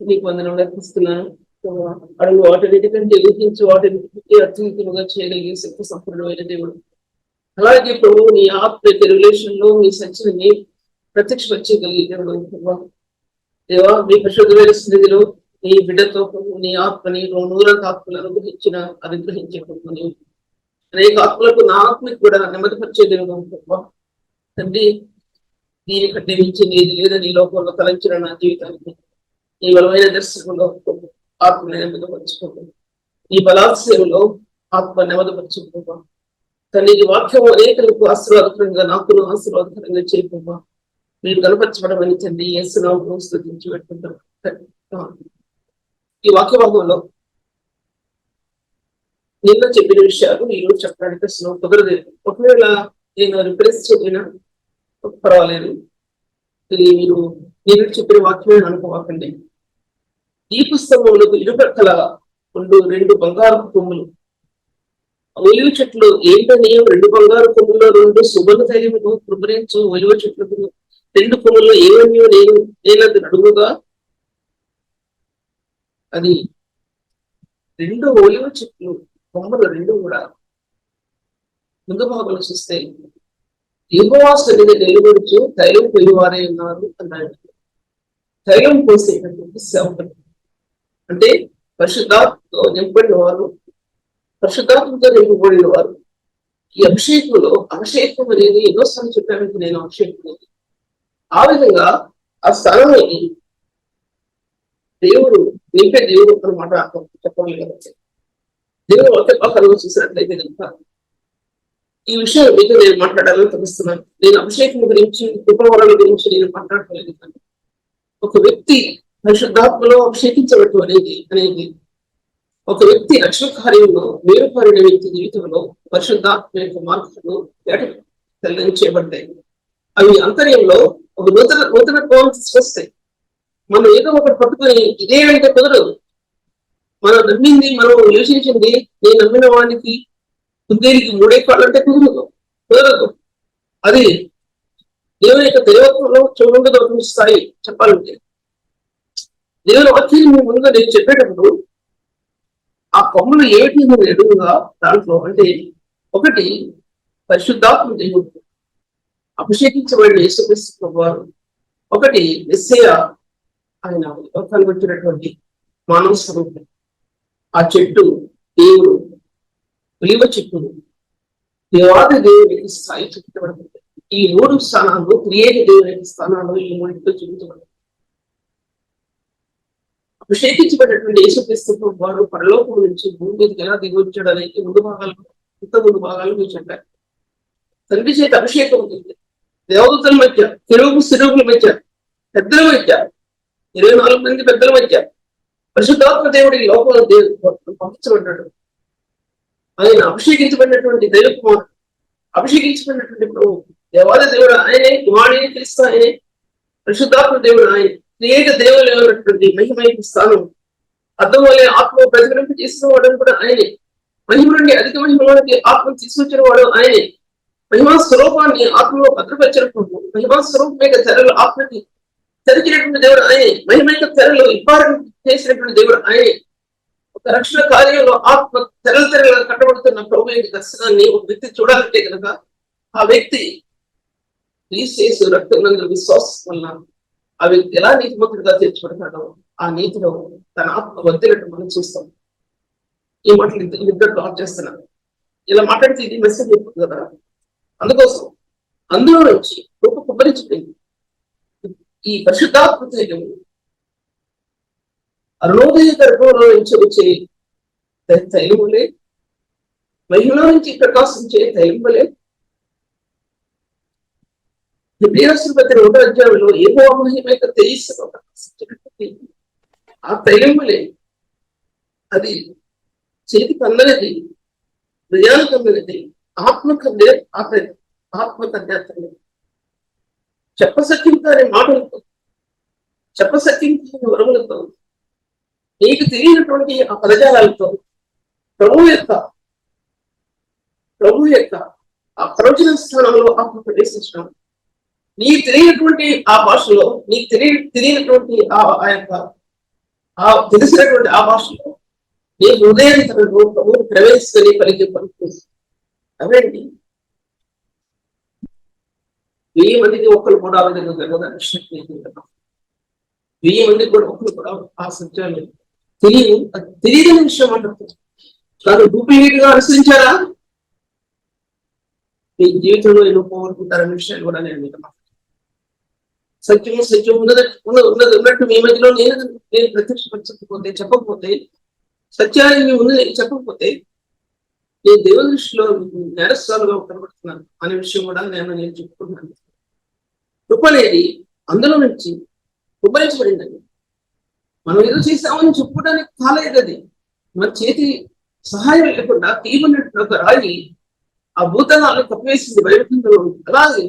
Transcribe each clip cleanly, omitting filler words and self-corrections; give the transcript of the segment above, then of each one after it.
నీకు వందనం అర్పిస్తున్నాను. అడుగు వాటికంటే ఊహించి వాటిని అత్యంతముగా చేయగలిగే శక్తి సంపూర్ణమైన దేవుడు. అలాగే ప్రభు నీ ఆత్మ రిలేషన్ లో మీ సత్యాన్ని ప్రత్యక్షపరచగలిగే దేవుడు. దేవా మీ పరిశుద్ధమైన స్థితిలో నీ బిడ్డతో నీ ఆత్మని నూరంత ఆత్మలు అనుగ్రహించే ప్రభు. అనేక ఆత్మలకు నా ఆత్మకి కూడా నెమ్మదిపరిచే దేవుడు. తండ్రి దీని కంటే మించింది ఏది లేదని ఈ లోకంలో తలంచిన నా జీవితానికి నీ బలమైన దర్శనంలో ఆత్మని నెమ్మదిపరచుకోవాలి. నీ బలాత్సేవలో ఆత్మ నెమ్మదిపరచుకోవా. తల్లి వాక్యం అనేకలకు ఆశీర్వాదకరంగా నాకు ఆశీర్వాదకరంగా చేయకపోవా. మీరు కనపరచబడమని తండ్రి యేసునామములో స్తుతించి పెట్టుకుంటారు. ఈ వాక్య భాగంలో నిన్న చెప్పిన విషయాలు ఈరోజు చెప్పడానికి అసలు కుదరలేదు. ఒకవేళ నేను రిప్రెస్ చదివినా పర్వాలేదు. ఇది మీరు చెప్పిన వాక్యమే అనుకోవాకండి. ఈ పుస్తకంలో ఇరుపక్కల 2 బంగారు కొమ్ములు, ఒలివ చెట్లు ఏంటని 2 బంగారు కొమ్ముల్లో 2 సువర్ణ తైలములు కృపరించు ఒలివ చెట్లకు 2 కొమ్ముల్లో ఏమీ నేనది అడుగుగా అది 2 ఒలివ చెట్లు కొమ్మలు 2 కూడా ముందు భాగంలో చూస్తే యెహోవా సన్నిధిని నిలబడుచు తైలం పోయేవారే ఉన్నారు అన్నాడు. తైలం పోసేటటువంటి సేవకులు అంటే పరిశుద్ధాత్మతో నింపడిన వారు, పరిశుద్ధాత్మతో నింపబడిన వారు. ఈ అభిషేకం అనేది ఎన్నోసార్లు చెప్పడానికి నేను అభిషేకం ఆ విధంగా ఆ స్థానాన్ని దేవుడు నింపే దేవుడు అన్నమాట చెప్పాలి కదా. దేవుడు ఒకే పక్కన చూసినట్లయితే కనుక ఈ విషయాల మీద నేను మాట్లాడాలని తెలుస్తున్నాను. నేను అభిషేకం గురించి కృపవరాల గురించి నేను మాట్లాడలేదు. ఒక వ్యక్తి పరిశుద్ధాత్మలో అభిషేకించబట్టు అనేది ఒక రక్షణ కార్యంలో వేరుపారిన వ్యక్తి జీవితంలో పరిశుద్ధాత్మ యొక్క మార్పులు చేయబడ్డాయి. అవి అంతర్యంలో ఒక నూతనత్వం తీసుకొస్తాయి. మనం ఏదో ఒకటి పట్టుకొని ఇదే అంటే కుదరదు. మనం నమ్మింది, మనం యోచించింది, నేను నమ్మిన వానికి కుందేలికి 3 కాళ్ళంటే కుదరదు. అది దేవుని యొక్క దైవత్వంలో చూడండి స్థాయి చెప్పాలంటే. దేవుని వాక్యాన్ని మీ ముందుగా నేను చెప్పేటప్పుడు ఆ కొమ్మలు ఏమిటి అని ఎదురుగా దాంట్లో అంటే ఒకటి పరిశుద్ధాత్మ దేవుడు, అభిషేకించబడిన యేసుక్రీస్తు వారు, ఒకటి మెస్సీయ ఆయన కనబడుతున్నటువంటి మానవ స్వరూపం. ఆ చెట్టు దేవుడు, ఒలివ చెట్టు దేవాది దేవునికి స్థాయి చూపించబడుతుంది. ఈ 3 స్థానాలు క్రియేటి దేవునికి స్థానాలు ఈ 3 చూపించబడుతుంది. అభిషేకించబడినటువంటి యేసుక్రీస్తు వారు పరలోకం నుంచి భూమి మీదకి ఎలా దిగొచ్చాడు అనేది ముందు భాగాలు మీరు చెప్పారు. తండ్రి చేత అభిషేకం ఉంటుంది. దేవదూతల మధ్య, సిరువుల మధ్య, పెద్దల మధ్య, 24 మంది పెద్దల మధ్య పరిశుద్ధాత్మ దేవుడి లోపల పంపించబడ్డాడు. ఆయన అభిషేకించబడినటువంటి దైవ కుమారుడు, అభిషేకించబడినటువంటి ప్రభు, దేవాది దేవుడు ఆయనే, కుమారుడిని క్రీస్తు ఆయనే, పరిశుద్ధాత్మ దేవుడు ఆయన, క్రియేట దేవుడు ఉన్నటువంటి మహిమైన స్థానం, అర్థం వల్లే ఆత్మ ప్రతిఫలింప చేసిన వాడు కూడా ఆయనే, మహిమ నుండి అధిక మహిమలోనికి ఆత్మను తీసుకొచ్చిన వాడు ఆయనే, మహిమా స్వరూపాన్ని ఆత్మలో భద్రపరిచినప్పుడు మహిమా స్వరూపమైన తెరలు ఆత్మకి తెరిచినటువంటి దేవుడు ఆయనే, మహిమైన తెరలు ఇబ్బారం చేసినటువంటి దేవుడు ఆయనే. ఒక రక్షణ కార్యంలో ఆత్మ తెరలు కట్టబడుతున్న ప్రభు యొక్క దర్శనాన్ని ఒక వ్యక్తి చూడాలంటే కనుక ఆ వ్యక్తి క్రీస్తు రక్తనందు విశ్వాసం వల్ల ఆ వ్యక్తి ఎలా నీతిమంతుడిగా తీర్చబడతాడో ఆ నీతిలో తన ఆత్మ వద్దినట్టు మనం చూస్తాం. ఈ మాటలు ఇద్దరు కాల్ చేస్తున్నాను. ఇలా మాట్లాడితే ఇది మెసేజ్ చెప్తుంది కదా. అందుకోసం అందులో నుంచి గొప్ప కుమ్మరించిపోయింది ఈ పరిశుద్ధాత్మ అరుణోదయ గర్భంలో నుంచి వచ్చే తైలములే, మహిళ నుంచి ప్రకాశించే తైలములే, హెబ్రీయులకు 1వ అధ్యాయంలో యెహోవా మహిమ యొక్క తేజస్సులో ప్రకాశించినటువంటి ఆ తైలములే. అది చేతికి అందనిది, హృదయానికి అందనిది, ఆత్మకందే ఆత్మకందే చెప్పసత్యం కాని మాటలతో, చెప్పసత్యం కాని వరములతో, నీకు తెలియనటువంటి ఆ పదజాలాలతో ప్రభు యొక్క ఆ ప్రవచన స్థానంలో ఆత్మ ప్రవేశించడం, నీకు తెలియనటువంటి ఆ భాషలో, నీకు తెలియనటువంటి ఆ యొక్క ఆ తెలిసినటువంటి ఆ భాషలో నీ హృదయాన్ని తన ప్రభువుని ప్రవేశిస్తని పలికి పలుకుతుంది. అవేంటి 1000 మందికి ఒక్కరు కూడా ఆ విధంగా జరగదని శక్తి 1000 మందికి కూడా ఒక్కరు కూడా ఆ సత్యాన్ని తెలియని విషయం అంటారు. తను డూప్లికేట్ గా అనుసరించారా మీ జీవితంలో ఎన్నో పోగొట్టుకుంటారనే విషయాన్ని కూడా నేను మీకు సత్యం ఉన్నట్టు మీ మధ్యలో నేను ప్రత్యక్షపరచకపోతే చెప్పకపోతే సత్యాన్ని మీ ముందు చెప్పకపోతే నేను దేవుని దృష్టిలో నేరస్తులుగా కనబడుతున్నాను అనే విషయం కూడా నేను చెప్పుకుంటున్నాను. కృప అనేది అందులో నుంచి కుబ్బరించబడిందండి. మనం ఏదో చేసామని చెప్పుకోవడానికి కాలేదు. అది మన చేతి సహాయం లేకుండా తీయమన్నట్టు ఒక రాయి ఆ భూతనాలను కప్పివేసింది బయటలో. అలాగే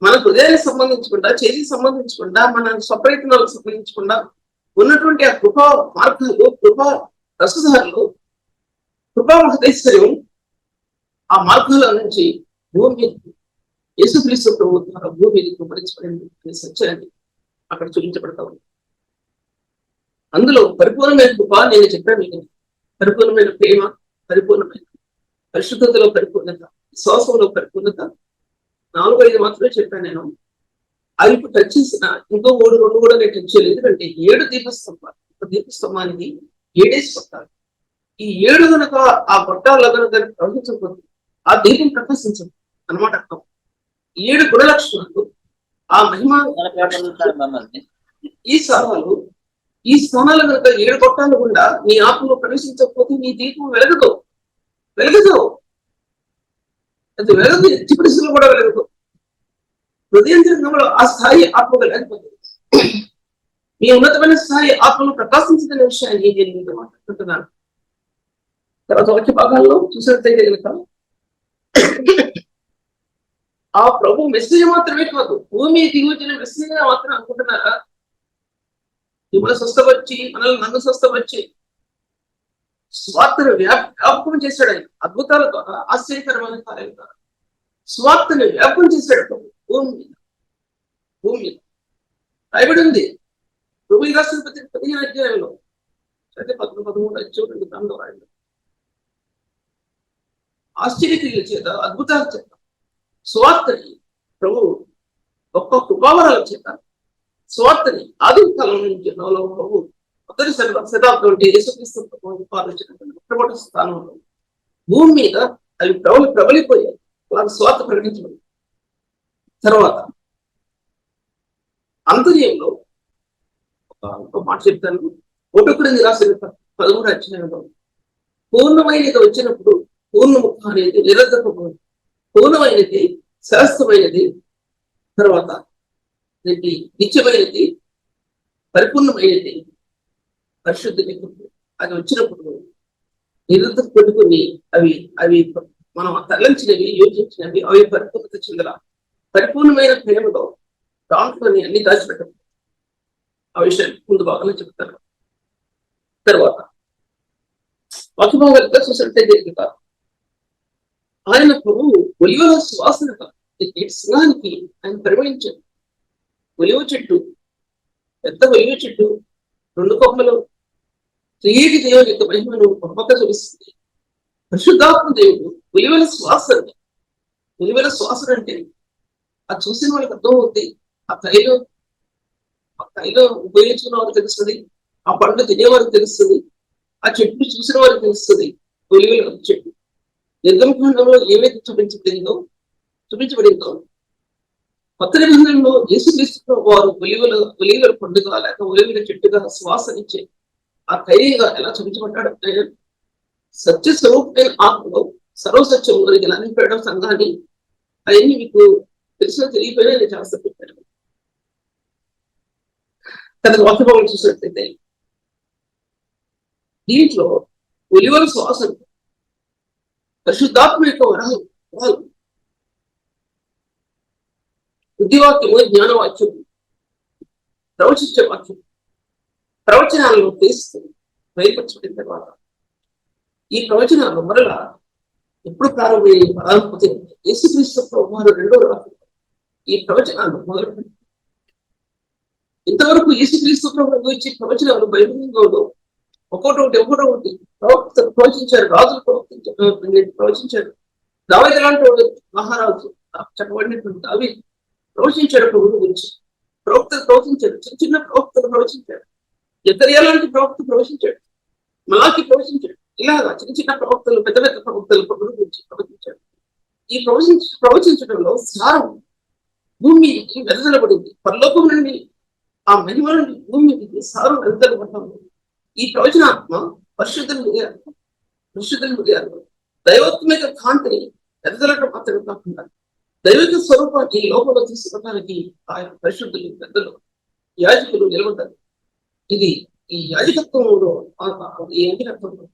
మన హృదయానికి సంబంధించకుండా, చేతికి సంబంధించకుండా, మన స్వప్రయత్నాలకు సంబంధించకుండా ఉన్నటువంటి ఆ కృపా మార్గాలు, కృపా రసధారులు, కృపా మహదైశ్వర్యం ఆ మార్గాల నుంచి భూమి యేసుక్రీస్తు ప్రభు ద్వారా భూమిని కుమ్మరించబడింది అనే సత్యాన్ని అక్కడ చూపించబడతా ఉంది. అందులో పరిపూర్ణమైన కృప నేను చెప్పాను మీకు. పరిపూర్ణమైన ప్రేమ, పరిపూర్ణమైన పరిశుద్ధతలో పరిపూర్ణత, విశ్వాసంలో పరిపూర్ణత 4-5 మాత్రమే చెప్పాను నేను. అవి ఇప్పుడు టచ్ చేసిన ఇంకో 3-2 కూడా నేను టచ్ చేయలేదు. ఎందుకంటే 7 దీపస్తంభాలు, ఒక దీపస్తంభానికి 7 కొట్టాలి. ఈ 7 కనుక ఆ కొట్టాల్లో కనుక ప్రవహించకపోతే ఆ దీపం ప్రకాశించదు అనమాట. 7 గుణలక్షణాలు ఆ మహిమ ఈ స్థానాలు కనుక 7 కొట్టాలు గుండా నీ ఆత్మలో ప్రవేశించకపోతే నీ దీపం వెలగదు. అది వెలగదు, ఎట్టి పరిస్థితులు కూడా వెలగదు. హృదయంలో ఆ స్థాయి ఆత్మ లేకపోతే మీ ఉన్నతమైన స్థాయి ఆత్మను ప్రకాశించిన విషయాన్ని నేను మీతో మాట్లాడుకుంటున్నాను. తర్వాత వచ్చే భాగాల్లో చూసినట్లయితే కనుక ఆ ప్రభు మెసేజ్ మాత్రమే కాదు, భూమి దిగి వచ్చిన మెసేజ్ మాత్రం అనుకుంటున్నారా? మిమ్మల్ని స్వస్థపరిచి నన్ను స్వస్థపరిచి స్వార్థను వ్యాపకం చేశాడు ఆయన. అద్భుతాల ద్వారా, ఆశ్చర్యకరమైన కార్యాల ద్వారా స్వార్థను వ్యాపకం చేశాడు భూమి మీద. రాయబడి ఉంది ప్రభు రాష్ట్ర 15 అధ్యాయంలో అయితే 13 చూడండి. దానిలో రాయండి. ఆశ్చర్యక్రియల చేత, అద్భుతాల చేత, స్వార్థని ప్రభు గొప్ప కృపావరాల చేత స్వార్థని ఆది కాలం నుంచి ప్రభు మొదటి శతాబ్దం యేసుక్రీస్తు మొట్టమొదటి స్థానంలో భూమి మీద అవి ప్రబలిపోయాయి. వాళ్ళకి స్వార్థ ప్రకటించబడింది. తర్వాత అంతర్యంలో ఒక మాట చెప్తాను. 1 రాసిన 13 అధ్యాయంలో పూర్ణమైనది వచ్చినప్పుడు పూర్ణముఖ అనేది నిరర్ధకమైనది, పూర్ణమైనది, శాస్త్రమైనది, తర్వాత నిత్యమైనది, పరిపూర్ణమైనది, పరిశుద్ధి అది వచ్చినప్పుడు నిరర్ధక పెట్టుకుని అవి మనం తరలించినవి, యోచించినవి, అవి పరిపూర్ణత చెందల పరిపూర్ణమైన ప్రేమలో దాంట్లోని అన్ని దాచిపెట్టదు. ఆ విషయాన్ని ముందు భాగంలో చెప్తారు. తర్వాత వాక్యభాగాలుగా చూసినట్లయితే ఆయన ప్రభు ఒలివ శ్వాసనగా స్నానికి ఆయన పరిగణించాడు. ఒలివ చెట్టు, పెద్ద ఒలివ చెట్టు, 2 కొమ్మలు, త్రియేక దేవుని యొక్క మహిమను గొప్పగా చూపిస్తుంది. పరిశుద్ధాత్మ దేవుడు ఒలివల శ్వాసన అంటే అది చూసిన వాళ్ళకి అర్థం అవుతుంది. ఆ తైలం ఉపయోగించుకున్న వారికి తెలుస్తుంది, ఆ పండు తినేవారికి తెలుస్తుంది, ఆ చెట్టు చూసిన వారికి తెలుస్తుంది. ఒలివల చెట్టు నిర్గమకాండంలో ఏవైతే చూపించబడిందో కొత్త నిబంధనలో యేసుక్రీస్తు వారు ఒలివల పండుగ లేక ఒలివల చెట్టుగా శ్వాసనిచ్చే ఆ తైలిగా ఎలా చూపించబడ్డాడంటే సత్య స్వరూపమైన ఆత్మలో సర్వసత్యం ఎలా నింపడం సంఘాన్ని అవన్నీ మీకు తెలిసిన తెలియపోయినా నేను చాలా చెప్పాను. తన వాక్యభావం చూసినట్లయితే దీంట్లో ఒలివల శ్వాసను పరిశుద్ధాత్మ యొక్క వరాలు, బుద్ధివాక్యము, జ్ఞానవాక్యం, ప్రవచించే వాక్యం, ప్రవచనాలను తీసుకుని బయలుపరచబడిన తర్వాత ఈ ప్రవచనాలు మరలా ఎప్పుడు ప్రారంభమవుతాయి? యేసుక్రీస్తు వారు 2వ రాకడ ఈ ప్రవచనాలు మొదలుపెట్టి ఇంతవరకు యేసుక్రీస్తు ప్రభువు గురించి ప్రవచనాలు బైబిల్లో ఒకటి ప్రవక్తలు ప్రవచించారు, రాజులు ప్రవచించారు. దావీదు లాంటి వాడు మహారాజు చెప్పబడినటువంటి దావీదు ప్రవచించాడు ప్రభువు గురించి. ప్రవక్తలు ప్రవచించాడు, చిన్న ప్రవక్తలు ప్రవచించాడు. జకరియా లాంటి ప్రవక్త ప్రవచించాడు, మలాకి ప్రవచించాడు. ఇలాగా చిన్న ప్రవక్తలు, పెద్ద ప్రవక్తలు ప్రభువు గురించి ప్రవచించాడు. ఈ ప్రవచించడంలో సారం భూమి మీదకి వెదజల్లబడింది. పరలోకం నుండి ఆ మహిమ నుండి భూమి మీదకి సారం వెదజల్లబడ్డాము. ఈ ప్రవచనాత్మ పరిశుద్ధులు మురియారు. దైవత్మిక కాంతిని వెదజల్లడం మాత్రమే కాకుండా దైవిక స్వరూపాన్ని లోపల తీసుకోవడానికి ఆయన పరిశుద్ధులు, పెద్దలు, యాజకులు నిలబడ్డారు. ఇది ఈ యాజకత్వంలో ఈ యాజకత్వంలో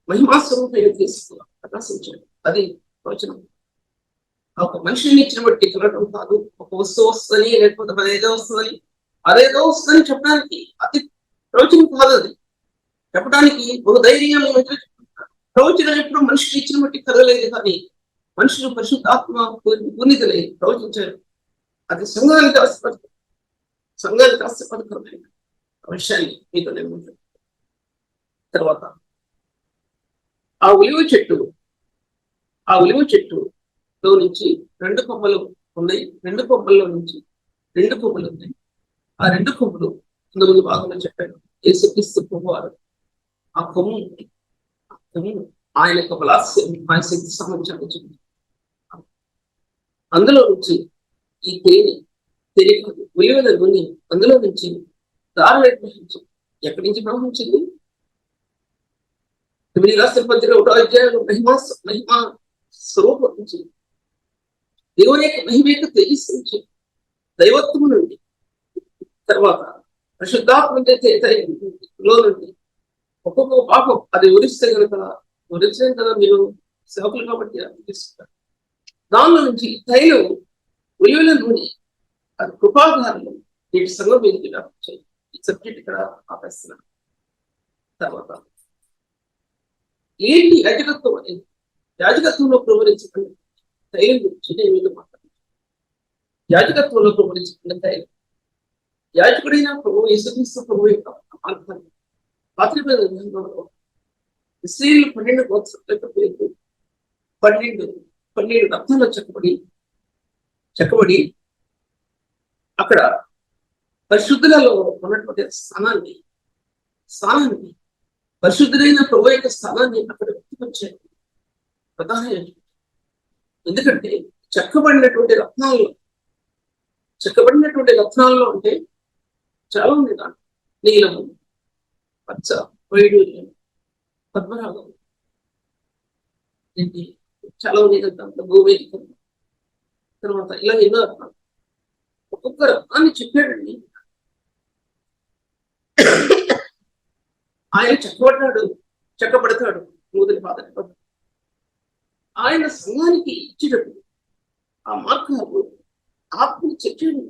మహిమా స్వరూపంగా తీసుకు ప్రకాశించాడు. అది ప్రవచనం. ఒక మనిషిని ఇచ్చిన బట్టి కలగడం కాదు, ఒక వస్తువు వస్తుందని, లేకపోతే అదేదో వస్తుందని, అదేదో వస్తుందని చెప్పడానికి అది ప్రవచనం కాదు. అది చెప్పడానికి ఒక ధైర్యం ప్రవచనం ఎప్పుడు మనిషిని ఇచ్చిన బట్టి కలగలేదు, కానీ మనుషులు పరిశుద్ధాత్మ పునీతులై ప్రవచించారు. అది సంఘానికి ఆస్తిపడకరమైన విషయాన్ని మీతో నేను తర్వాత ఆ ఉలివ చెట్టులో నుంచి 2 కొమ్మలు ఉన్నాయి. 2 కొమ్మల్లో నుంచి 2 కొమ్మలు ఉన్నాయి. ఆ 2 కొమ్మలు ముందు భాగంలో చెప్పాను. యేసుక్రీస్తు ప్రభువారు ఆ కొమ్ము ఆయన యొక్క బలాస్యం, ఆయన శక్తి సామర్థ్యాన్ని చూపించారు. అందులో నుంచి ఈ తేనె ఉలివల నూనె అందులో నుంచి దారులు ప్రవహించింది. ఎక్కడి నుంచి ప్రవహించింది? 9 రాష్ట్ర పత్రిక 1వ అధ్యాయంలో మహిమా స్వరూపం నుంచి, దేవుని యొక్క మహిమ యొక్క తేజస్సు నుంచి, దైవత్వం నుండి, తర్వాత పరిశుద్ధాత్మ లో నుండి ఒక్కొక్క పాపం అది ఉరిస్తే కదా మీరు సేవకులు కాబట్టి తీసుకుంటారు. దానిలో నుంచి తైలం, ఉలివల నూనె, అది కృపాధారలు వీటి సంఘం మీదకి వ్యాపించాయి. ఈ సబ్జెక్ట్ ఇక్కడ ఆపేస్తున్నాను. తర్వాత ఏంటి యాజకత్వం అనేది? యాజకత్వంలో ప్రవహించకుండా తైలం గురించి నేను మీతో మాట్లాడుతున్నాను. యాజకత్వంలో ప్రవహించకుండా తైలం, యాజకుడైన ప్రభు యేసుక్రీస్తు ప్రభు యొక్క మార్గాన్ని పాత్రిక ఇశ్రాయేలు 12 గోత్రాల పేరు 12 రత్నాలు చెక్కబడి అక్కడ పరిశుద్ధులలో ఉన్నటువంటి స్థానాన్ని పరిశుద్ధులైన ప్రభు యొక్క స్థానాన్ని అక్కడ వ్యక్తిపరిచారు ప్రధాన. ఎందుకంటే చెక్కబడినటువంటి రత్నాల్లో అంటే చాలా ఉంది. దాంట్లో నీలము, పచ్చ, వైడూర్యం, పద్మరాగం, ఏంటి చాలా ఉంది కదా. దాంట్లో భూవేదిక, తర్వాత ఇలా ఎన్నో రత్నాలు. ఒక్కొక్క రత్నాన్ని చెప్పాడండి. ఆయన చెక్కబడతాడు నూతన పాదం. ఆయన సంఘానికి ఇచ్చేటప్పుడు ఆ మార్గాలు ఆత్మని చెప్పాడు.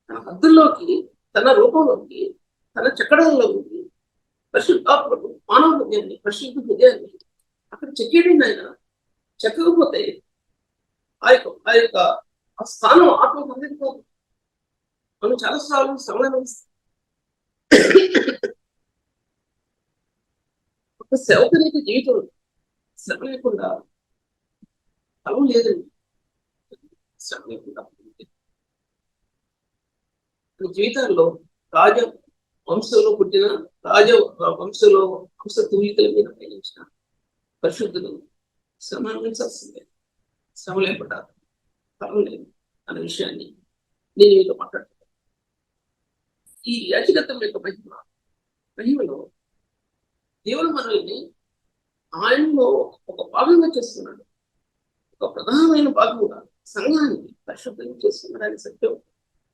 తన హద్దుల్లోకి, తన రూపంలోకి, తన చెక్కడాల్లోకి పరిశుద్ధాత్మకు మానవ హృదయాన్ని, పరిశుద్ధ హృదయాన్ని అక్కడ చెక్కేయండి. ఆయన చెక్కకపోతే ఆ యొక్క ఆ స్థానం ఆత్మకు అందకపోదు. మనం చాలాసార్లు శ్రమలు ఒక సేవకుని జీవితం శ్రమ లేకుండా ఫలం లేదండి. శ్రమ లేకుండా జీవితాల్లో రాజ వంశంలో పుట్టిన వంశ తూలికల మీద పయనించిన పరిశుద్ధులు శ్రమ అనుభవించాల్సిందే. శ్రమ లేకుండా ఫలం లేదు అనే విషయాన్ని నేను మీతో మాట్లాడుతున్నాను. ఈ యాజకత్వం యొక్క మహిమలో దేవుడు మనల్ని ఆయనలో ఒక భాగంగా చేస్తున్నాడు. ఒక ప్రధానమైన భాగంగా సంఘాన్ని పరిశుద్ధంగా చేస్తున్నాడు. సత్యం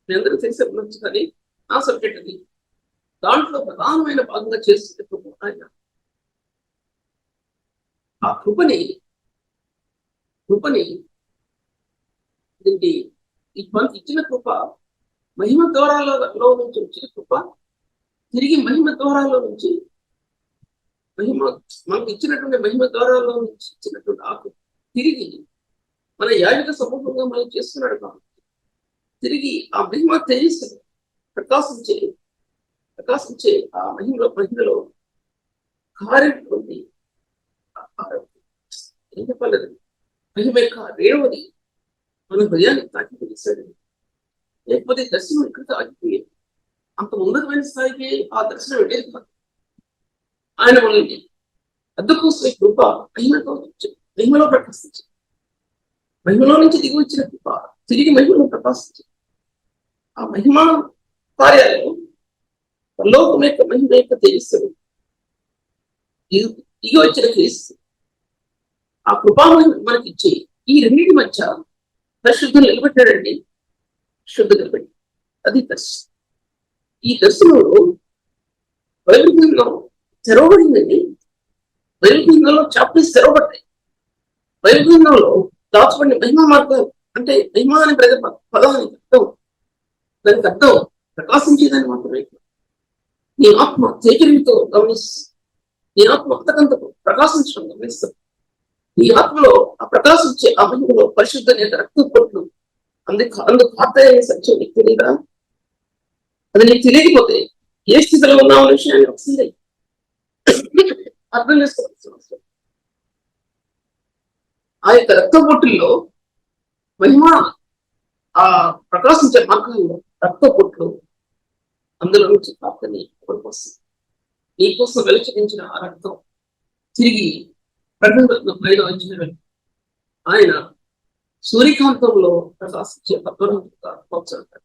మీ అందరూ చేసే ఉండొచ్చు, కానీ నా సబ్జెక్ట్ అది. దాంట్లో ప్రధానమైన భాగంగా చేస్తున్నప్పుడు ఆయన ఆ కృపని ఏంటి మనకి ఇచ్చిన కృప, మహిమ ద్వారాలలో నుంచి వచ్చిన కృప తిరిగి మహిమ ద్వారాల్లో నుంచి మనకు ఇచ్చినటువంటి మహిమ ద్వారాల్లో నుంచి ఇచ్చినటువంటి ఆకు తిరిగి మన యాజక సమూహంగా మనం చేస్తున్నాడు. కాబట్టి తిరిగి ఆ మహిమ తేజస్సు ప్రకాశించే ప్రకాశించే ఆ మహిమలో కారేటువంటి ఏం చెప్పలేదు, మహిమ యొక్క రేణువది మన హృదయాన్ని తాకి పిలిచాడు. లేకపోతే దర్శనం ఎక్కడికి ఆగిపోయేది. అంత ఉన్నతమైన స్థాయికి ఆ దర్శనం వెళ్ళేది కాదు. ఆయన మనల్ని అద్దకోసం కృప మహిమలో ప్రకాశించి, మహిమలో నుంచి దిగి వచ్చిన కృప తిరిగి మహిమలో ప్రకాశించి, ఆ మహిమా కార్యాలను పరలోకం యొక్క మహిమ యొక్క తేజస్సును దిగి వచ్చిన క్రీస్తు ఆ కృపా మనకి ఇచ్చి ఈ రెండింటి మధ్య పరిశుద్ధం నిలబెట్టాడండి. శుద్ధ నిలబెట్టి అది దర్శనం. ఈ దర్శనంలో బైబిల్ గ్రంథంలో తెరవబడిందండి. బైబిల్ గ్రంథంలో చాప్టర్స్ తెరవబడ్డాయి. బైబిల్ గ్రంథంలో దాచబడిన మహిమా మార్గాలు అంటే మహిమ అనే పదానికి అర్థం, దానికి అర్థం ప్రకాశించేదాన్ని మాత్రమే. నీ ఆత్మ తేజరితో గమనిస్తుంది. నీ ఆత్మ అంతకంతకు ప్రకాశించడం గమనిస్తుంది. నీ ఆత్మలో ఆ ప్రకాశించే ఆ మహిమలో పరిశుద్ధ రక్త పొట్లు అందుకు ఆత్మీయ సత్యం నీకు తెలియదా? అది నీకు తెలియకపోతే ఏ స్థితిలో ఉన్నావు అనే విషయాన్ని ఒకసారి అర్థం చేసుకోవాల్సిన అవసరం. ఆ యొక్క రక్త పొట్టుల్లో మహిమ ఆ ప్రకాశించే మార్గంలో రక్త పొట్లు అందులో నుంచి ప్రాప్తని కొనుకొస్తుంది. నీకోసం వెలుచరించిన ఆ రక్తం తిరిగి ప్రకటన ఆయన సూర్యకాంతంలో ప్రకాశించే పద్మనాభంగా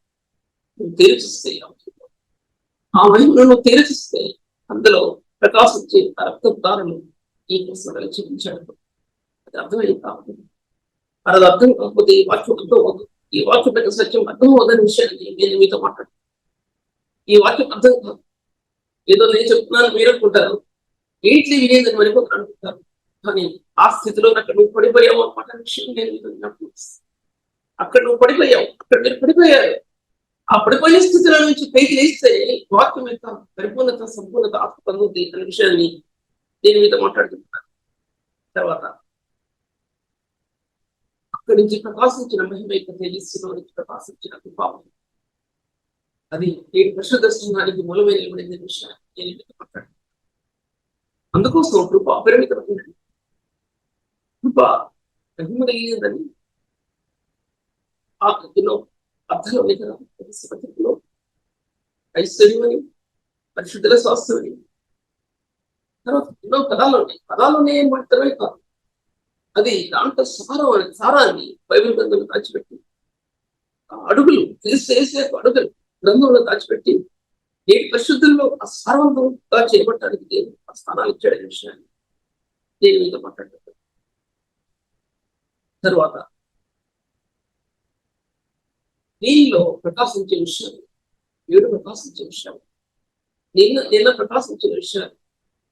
తేల్చిస్తే ఆ మహిమను తేల్చిస్తే అందులో ప్రకాశించే ఆ రక్త దారులు నీకోసం వెలుచరించాడు. అది అర్థమైంది కాదు. అది అర్థం కాకపోతే ఈ వాక్యం అర్థం అవుతుంది. ఈ వాక్యం పెద్ద సత్యం అర్థం అవుదని విషయాన్ని నేను మీతో మాట్లాడు. ఈ వాక్యం అర్థం కాదు. ఏదో నేను చెప్తున్నాను మీరు అనుకుంటారు, ఏంటి వినేదని మరికొకరు అనుకుంటారు. కానీ ఆ స్థితిలో అక్కడ నువ్వు పడిపోయావు అన్నమాట విషయం నేను అక్కడ నువ్వు పడిపోయావు, అక్కడ మీరు పడిపోయారు. ఆ పడిపోయే స్థితిలో నుంచి పైకి లేస్తే వాక్యం యొక్క పరిపూర్ణత సంపూర్ణత ఆత్మ పొందుతుంది అనే విషయాన్ని నేను మీతో మాట్లాడుతున్నాను. తర్వాత అక్కడి నుంచి ప్రకాశించిన మహిమ యొక్క తేజస్సులో నుంచి ప్రకాశించిన కృపావం అది నేటి పరిశుద్ధ సింహానికి మూలమైన నిలబడింది విషయాన్ని నేను మీతో మాట్లాడు. అందుకోసం కృప అపరిమితమైనది. కృప మహిమ కలిగినదని ఎన్నో అర్థాలు ఉన్నాయి కదా. పత్రికలో ఐశ్వర్యమని, పరిశుద్ధుల స్వాస్థ్యమని, తర్వాత ఎన్నో పదాలు ఉన్నాయి. పదాలు ఉన్నాయి మాత్రమే కాదు, అది దాంట్లో సారాన్ని బైబిల్ గ్రంథంలో దాచిపెట్టి అడుగులు తెలిసేసే అడుగులు గ్రంథంలో దాచిపెట్టి నేటి పరిశుద్ధుల్లో ఆ సారవంతంగా చేపట్టడానికి దేవుడు ఆ స్థానాలు ఇచ్చాడనే విషయాన్ని నేను మీతో మాట్లాడుతాను. తర్వాత నీలో ప్రకాశించే విషయాలు, ఏడు ప్రకాశించే విషయాలు, నిన్న ప్రకాశించే విషయాలు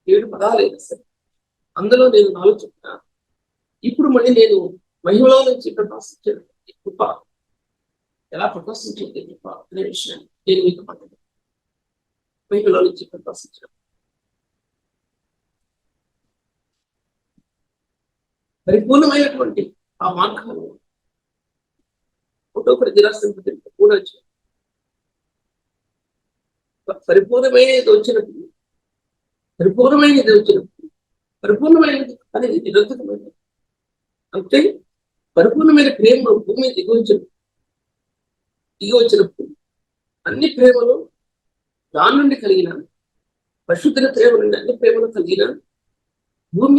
7 పదాలేదు సరే. అందులో నేను 4 చెప్పినా. ఇప్పుడు మళ్ళీ నేను మహిమలో నుంచి ప్రకాశించే కృప ఎలా ప్రకాశించింది కృప అనే విషయాన్ని నేను మీతో మాట్లాడాను. మహిమలో నుంచి ప్రకాశించడం పరిపూర్ణమైనటువంటి ఆ మార్గాలు ఒకటొకటి దిరాశింపు కూడా పరిపూర్ణమైనది వచ్చినప్పుడు పరిపూర్ణమైనది అనేది నిరంతరమైనది. అంటే పరిపూర్ణమైన ప్రేమ భూమి దిగి వచ్చినప్పుడు అన్ని ప్రేమలు దాని నుండి కలిగిన పరిశుద్ధ ప్రేమ నుండి అన్ని ప్రేమలు కలిగిన భూమి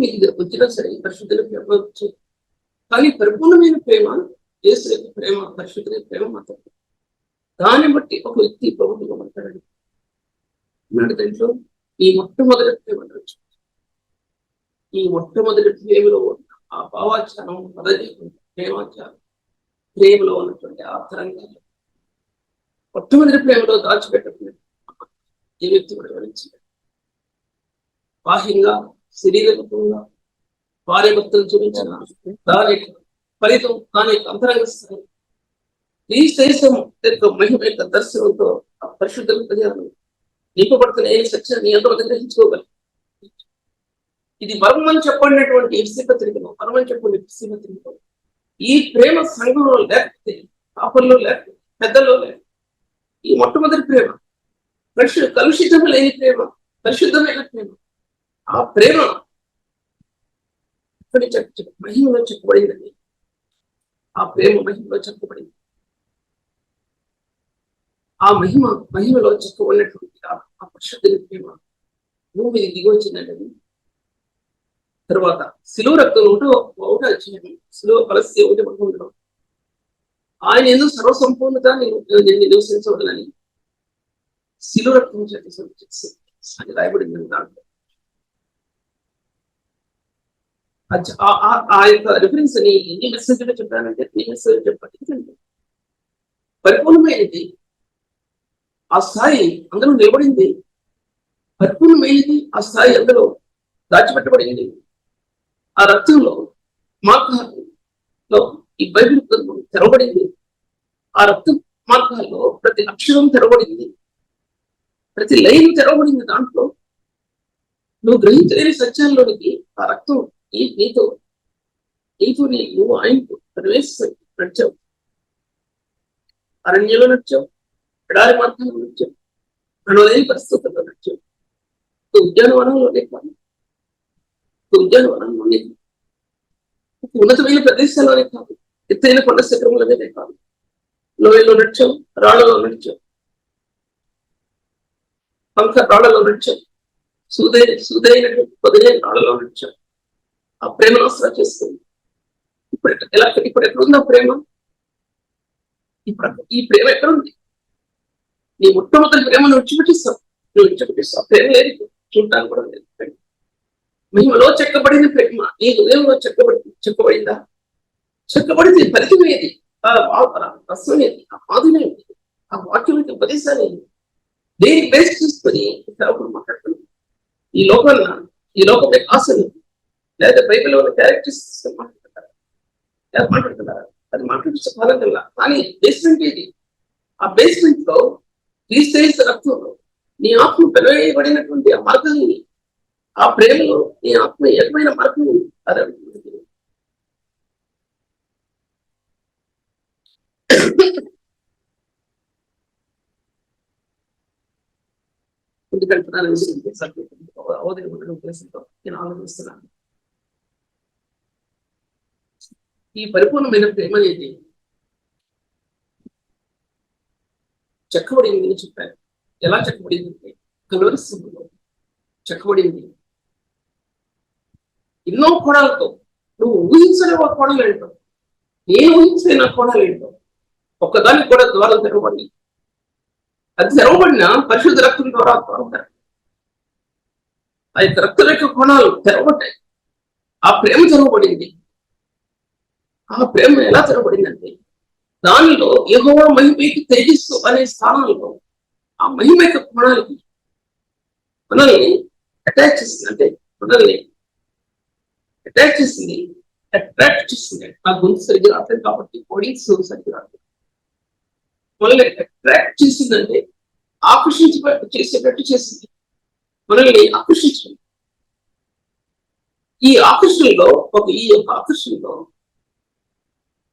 మీద వచ్చినా సరే పరిశుద్ధ ప్రేమ వచ్చి, కానీ పరిపూర్ణమైన ప్రేమ యేసు యొక్క ప్రేమ, పరిశుద్ధ ప్రేమ మాత్రం. దాన్ని బట్టి ఒక వ్యక్తి ప్రభుత్వం మాట్లాడాడు. దాంట్లో ఈ మొట్టమొదటి ప్రేమ, ఈ మొట్టమొదటి ప్రేమలో ఉన్న ఆ భావాచారం, పదజీవం, ప్రేమాచారం, ప్రేమలో ఉన్నటువంటి ఆ తరంగాలు మొట్టమొదటి ప్రేమలో దాచిపెట్టకుండా ఈ వ్యక్తి కూడా వివరించాడు. బాహ్యంగా శరీరకంగా భార్య భర్తలు చూపించిన దాని ఫలితం దాని యొక్క అంతరంగ స్థాయి ఈ దేశం యొక్క మహిమ యొక్క దర్శనంతో ఆ పరిశుద్ధ ప్రజలను నింపబడుతున్న ఏ సత్యాన్ని ఎంతమంది గ్రహించుకోగలరు. ఇది మర్మని చెప్పబడినటువంటి ఎఫ్సీ పత్రికలో, మర్మని చెప్పండి ఎఫ్సీ పత్రికలో ఈ ప్రేమ సంఘంలో లేకపోతే, పాపంలో లేకపోతే, పెద్దలో లేదు. ఈ మొట్టమొదటి ప్రేమ కలుషితం లేని ప్రేమ, పరిశుద్ధమైన ప్రేమ. ఆ ప్రేమ ఇక్కడి మహిమలో చెప్పబడిందండి. ఆ ప్రేమ మహిమలో చెప్పబడింది. ఆ మహిమలో చెప్పబడినటువంటి ఆ పరిశుద్ధమైన ప్రేమ భూమి దిగి వచ్చిందండి. తర్వాత శిలువ రక్తం ఒకటి వచ్చింది. శిలువ కలిసి ఒకటి పడుకుంటాం. ఆయన ఎందుకు సర్వసంపూర్ణత నేను నివసించవలని శిలువ రక్తం చేసి అది రాయబడింది దాంట్లో. ఆ యొక్క రిఫరెన్స్ అని ఎన్ని మెసేజ్ లో చెప్పానంటే ఎన్ని మెసేజ్ చెప్పండి. పరిపూర్ణమైనది ఆ స్థాయి అందులో నిలబడింది. పరిపూర్ణమైనది ఆ స్థాయి అందులో దాచిపెట్టబడింది. ఆ రక్తంలో మార్గాల్లో ఈ బైబిల్ గ్రంథం తెరవబడింది. ఆ రక్త మార్గాల్లో ప్రతి అక్షరం తెరవబడింది, ప్రతి లైన్ తెరవబడింది. దాంట్లో నువ్వు గ్రహించలేని సత్యాల్లోనికి ఆ రక్తం నీతో నువ్వు ఆయనకు ప్రవేశిస్తావు. నడిచావు, అరణ్యంలో నడిచావు, ఎడారి మార్గంలో నడిచావు, అనువైన పరిస్థితుల్లో నడిచావు, ఉద్యానవనంలోనే కాదు, ఉద్యానవనంలోనే కాదు, ఉన్నతమైన ప్రదేశాల్లోనే కాదు, ఎత్తైన కొండ శిఖరములనే కాదు, లోయలో నడిచావు, రాళ్లలో నడిచావు, పంక రాళ్లలో నడిచావు, సూదైనటువంటి పొదైన రాళ్లలో నడిచావు. ఆ ప్రేమను ఆసరా చేసుకుంది. ఇప్పుడు ఎక్కడుంది ఆ ప్రేమ? ఈ ప్రేమ ఎక్కడుంది? నీ మొట్టమొదటి ప్రేమ నువ్వు విడిచిపెట్టిస్తావు. ప్రేమ లేదు, చూడటానికి కూడా లేదు. మహిమలో చెక్కబడిన ప్రేమ నీ హృదయంలో చెక్కబడిందా? చెక్కబడింది. ఫలితం ఏది? రసం ఏది? ఆ మాధుర్యం ఏది? ఆ వాక్యం ఉపదేశాలు ఏది? దేని బేస్ చేసుకొని మాట్లాడుతున్నాం. ఈ లోకంలో ఆశలు లేదా బైబిల్లో ఉన్న క్యారెక్టర్స్ మాట్లాడుతున్నారు. అది మాట్లాడే ఫలం కల్లా. కానీ బేస్మెంట్ ఏది? ఆ బేస్మెంట్ లో క్రీస్తు రక్తంలో నీ ఆత్మ పెరవేయబడినటువంటి ఆ మార్గాన్ని, ఆ ప్రేమలో నీ ఆత్మ ఏకమైన మార్గం అది ముందుకెళ్తున్నాను. ఉద్దేశంతో నేను ఆలోచిస్తున్నాను. ఈ పరిపూర్ణమైన ప్రేమ అనేది చెక్కబడింది అని చెప్పారు. ఎలా చెక్కబడింది అంటే కల్వరి శిలువలో చెక్కబడింది. ఎన్నో కోణాలతో నువ్వు ఊహించలేవు. ఆ కోణాలు ఏంటో, నేను ఊహించలేని ఆ కోణాలు ఏంటో. ఒక్కదానికి కూడా ద్వారం తెరవబడింది. అది తెరవబడిన పరిశుద్ధ రక్తం ద్వారా తెరవబడ్డారు. ఆ యొక్క రక్తం యొక్క కోణాలు తెరవబడ్డాయి. ఆ ప్రేమ తెరవబడింది. ఆ ప్రేమ ఎలా తెరవబడిందంటే దానిలో యెహోవా మహిమకి తేజస్సు అనే స్థానంలో ఆ మహిమ యొక్క కోణాలకి మనల్ని అటాచ్ చేసింది. అంటే మనల్ని అటాచ్ చేసింది, అట్రాక్ట్ చేసింది. ఆ గొంతు సరిగ్గా రాలేదు కాబట్టి బాడీస్ సరిగ్గా రాలేదు. మనల్ని అట్రాక్ట్ చేసిందంటే చేసేటట్టు చేసింది. మనల్ని ఆకర్షించింది. ఈ ఆకర్షణలో ఆకర్షణలో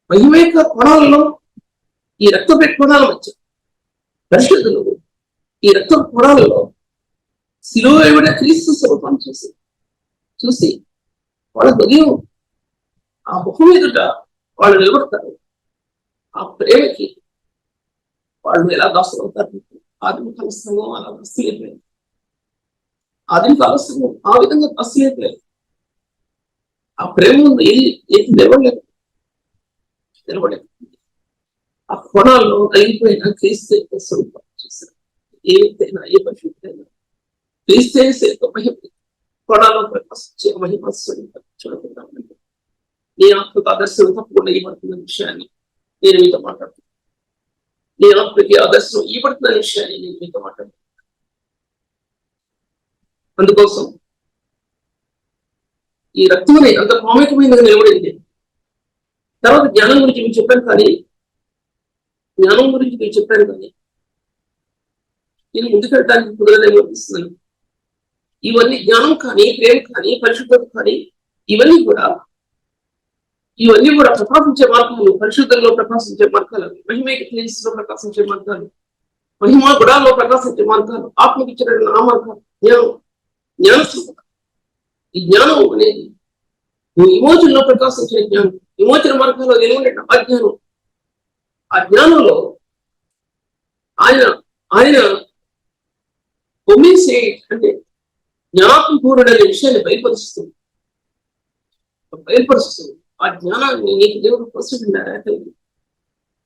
మహిమ యొక్క కోణాలలో ఈ రక్తపు కోణాల మధ్య పరిశుద్ధులు ఈ రక్త కోణాలలో శిలువ వేయబడిన క్రీస్తు స్వరూపాన్ని చూసి వాళ్ళ హృదయం ఆ ముఖం ఎదుట వాళ్ళు నిలబడతారు. ఆ ప్రేమకి వాళ్ళు ఎలా దాసులవుతారు? ఆధునిక సంఘం అలా దాసులైపోయింది. ఆధునిక సంఘం ఆ విధంగా దాసులైపోయారు. ఆ ప్రేమ ఏది నిలబడలేదు. ఆ కోణాల్లో అయిపోయిన క్రీస్తు స్వరూపం చూసారు. ఏ వ్యక్తైనా ఏ పరిశుద్ధైనా క్రీస్తు మహిమ కోణాల్లో ప్రకాశించే మహిమ స్వరూపం చూడకుండా నీ ఆత్మకు ఆదర్శం తప్పకుండా ఇవ్వబడుతున్న విషయాన్ని నేను మీతో మాట్లాడుతున్నాను. నీ ఆత్మకి ఆదర్శం ఇవ్వబడుతున్న విషయాన్ని నేను మీతో మాట్లాడుతున్నాను. అందుకోసం ఈ రక్తమనే అంత ప్రాముఖ్యమైనది నిలబడింది. తర్వాత జ్ఞానం గురించి మీరు చెప్పాను కానీ నేను ముందుకెళ్ళడానికి కుదరదేమో అనిపిస్తున్నాను. ఇవన్నీ జ్ఞానం కానీ, ప్రేమ కానీ, పరిశుద్ధత కానీ ఇవన్నీ కూడా ఇవన్నీ కూడా ప్రకాశించే మార్గాలు, పరిశుద్ధంలో ప్రకాశించే మార్గాలు, మహిమకి క్లీన్స్లో ప్రకాశించే మార్గాలు, మహిమా గుడాల్లో ప్రకాశించే మార్గాలు, ఆత్మకిచ్చిన ఆ మార్గాలు, జ్ఞానం ఈ జ్ఞానం అనేది విమోచనలో ప్రకాశించిన జ్ఞానం, విమోచన మార్గంలో నిలబడే అజ్ఞానం. ఆ జ్ఞానంలో ఆయన కొమ్మేసే అంటే జ్ఞాపకపూర్ణుడనే విషయాన్ని బయలుపరుస్తుంది. ఆ జ్ఞానాన్ని నీకు దేవుడు పోషించిన రేఖలు,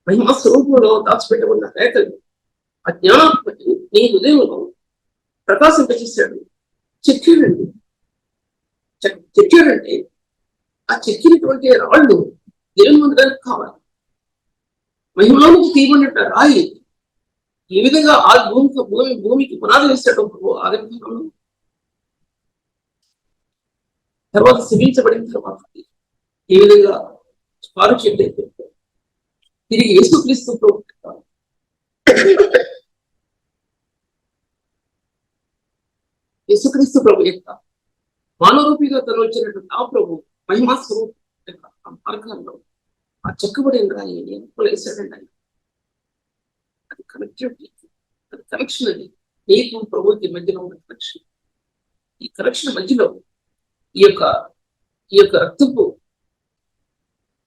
మహిమ స్వరూపంలో దాచిపెట్టబడిన రేఖలు, ఆ జ్ఞానాన్ని నీ హృదయంలో ప్రకాశింపజేశాడు. చెక్కాడంటే ఆ చెక్కినటువంటి రాళ్ళు దేవుని మందిరానికి కావాలి. మహిమలో నుంచి తీయబడినట్టు రాయి ఈ విధంగా ఆ భూమికి పునాది వేసాడు ఆది కాలంలో. తర్వాత శివించబడిన తర్వాత ఈ విధంగా పారు చెట్టు తిరిగి యేసుక్రీస్తు యేసుక్రీస్తు ప్రభు యొక్క మానవరూపిగా తను వచ్చినటువంటి ఆ ప్రభు మహిమా స్వరూపం మార్గాల్లో ఆ చెక్కబడిన రాయి వేసాడండి ఆయన. అది కనెక్టివిటీ, అది కనెక్షన్. అది నీకు ప్రభుకి మధ్యలో ఉన్న కనెక్షన్. ఈ కనెక్షన్ మధ్యలో ఈ యొక్క రక్తపు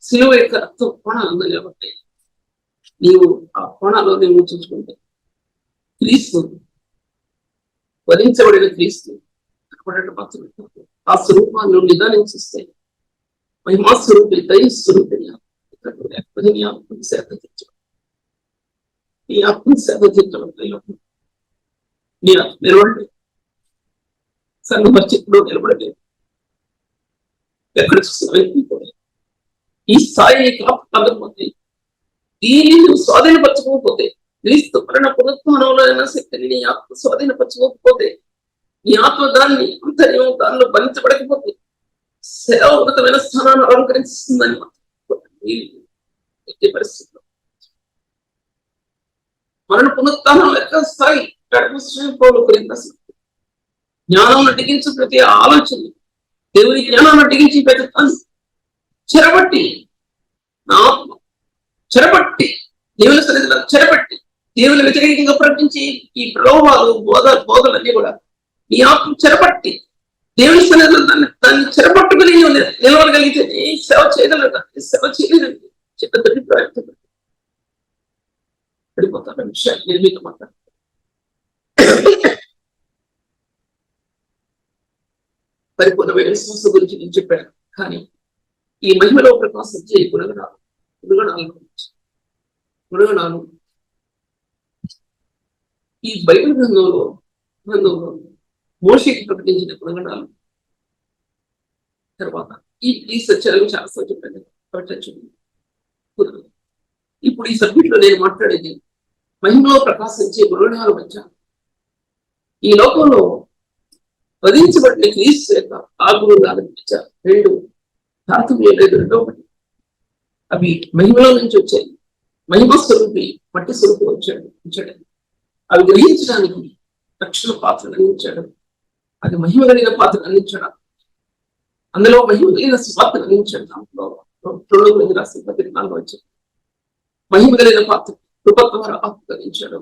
శిలువ యొక్క రక్త కోణాలు ఉంది కాబట్టి నీవు ఆ కోణాల్లో నీవు చూసుకుంటే క్రీస్తు వధించబడిన క్రీస్తు ఆ స్వరూపాన్ని నిదానించిస్తే మహిమా స్వరూపి దయ స్వరూపి నీ ఆత్మని సేద తీర్చడం, నీ ఆత్మని సేద తీర్చడం నీ ఆత్మ నిలబడలేదు. సంఘపరిచితుడు నిలబడలేదు. ఎక్కడ చూస్తున్నా ఈ స్థాయి కాకపోతే దీన్ని నువ్వు స్వాధీనపరచుకోకపోతే, క్రీస్తు మరణ పునరుత్థానంలో అయిన శక్తిని నీ ఆత్మ స్వాధీనపరచుకోకపోతే, నీ ఆత్మ దాన్ని అంతర్యం దానిలో బంధించబడకపోతే సేవ ఉన్నతమైన స్థానాన్ని అలంకరిస్తుందని పరిస్థితిలో మరణ పునరుత్థానం లెక్క స్థాయి జ్ఞానం అడ్డిగించు ప్రతి ఆలోచన, దేవుని జ్ఞానాన్ని అడ్డిగించి పెడతాను చెరబట్టి, నా ఆత్మ చెరబట్టి, దేవుని సన్నిధిలో చెరబట్టి, దేవుని వ్యతిరేకంగా ప్రకటించి ఈ ప్రలోభాలు బోధలన్నీ కూడా నీ ఆత్మ చెరబట్టి దేవుని సన్నిధిలో దాన్ని చెరబట్టుకుని నిలవగలిగితే సేవ చేయగలరు. సేవ చేయలేదండి చిన్న తల్లి ప్రయత్నం పడిపోతారు విషయాలు నేను మీతో మాట్లాడతాను. పరిపూర్ణమైన విశ్వాసం గురించి నేను చెప్పాను. కానీ ఈ మహిమలో ప్రకాశించే గుణగణాలు ఈ బైబిల్ గ్రంథంలో మోషేకి ప్రకటించిన గుణగణాలు తర్వాత ఈ సత్యాలు చాలా చెప్పాను. ఇప్పుడు ఈ సబ్జెక్ట్ లో నేను మాట్లాడేది మహిమలో ప్రకాశించే గుణగణాల మధ్య ఈ లోకంలో వధించబడిన క్రీస్తు యొక్క ఆగుణాల మధ్య రెండు తారతమ్యం లేదు. రెండవది అవి మహిమలో నుంచి వచ్చాయి. మహిమ స్వరూపి మట్టి స్వరూపం వచ్చాడు. అవి గ్రహించడానికి రక్షణ పాత్రను అందించాడు. అది మహిమ కలిగిన పాత్రను అందించాడు. అందులో మహిమ కలిగిన పాత్రను అందించాడు. దాంట్లో 2 రాసిన పత్రికలో వచ్చాడు. మహిమ కలిగిన పాత్ర కృప ద్వారా ఆత్మకరించాడు.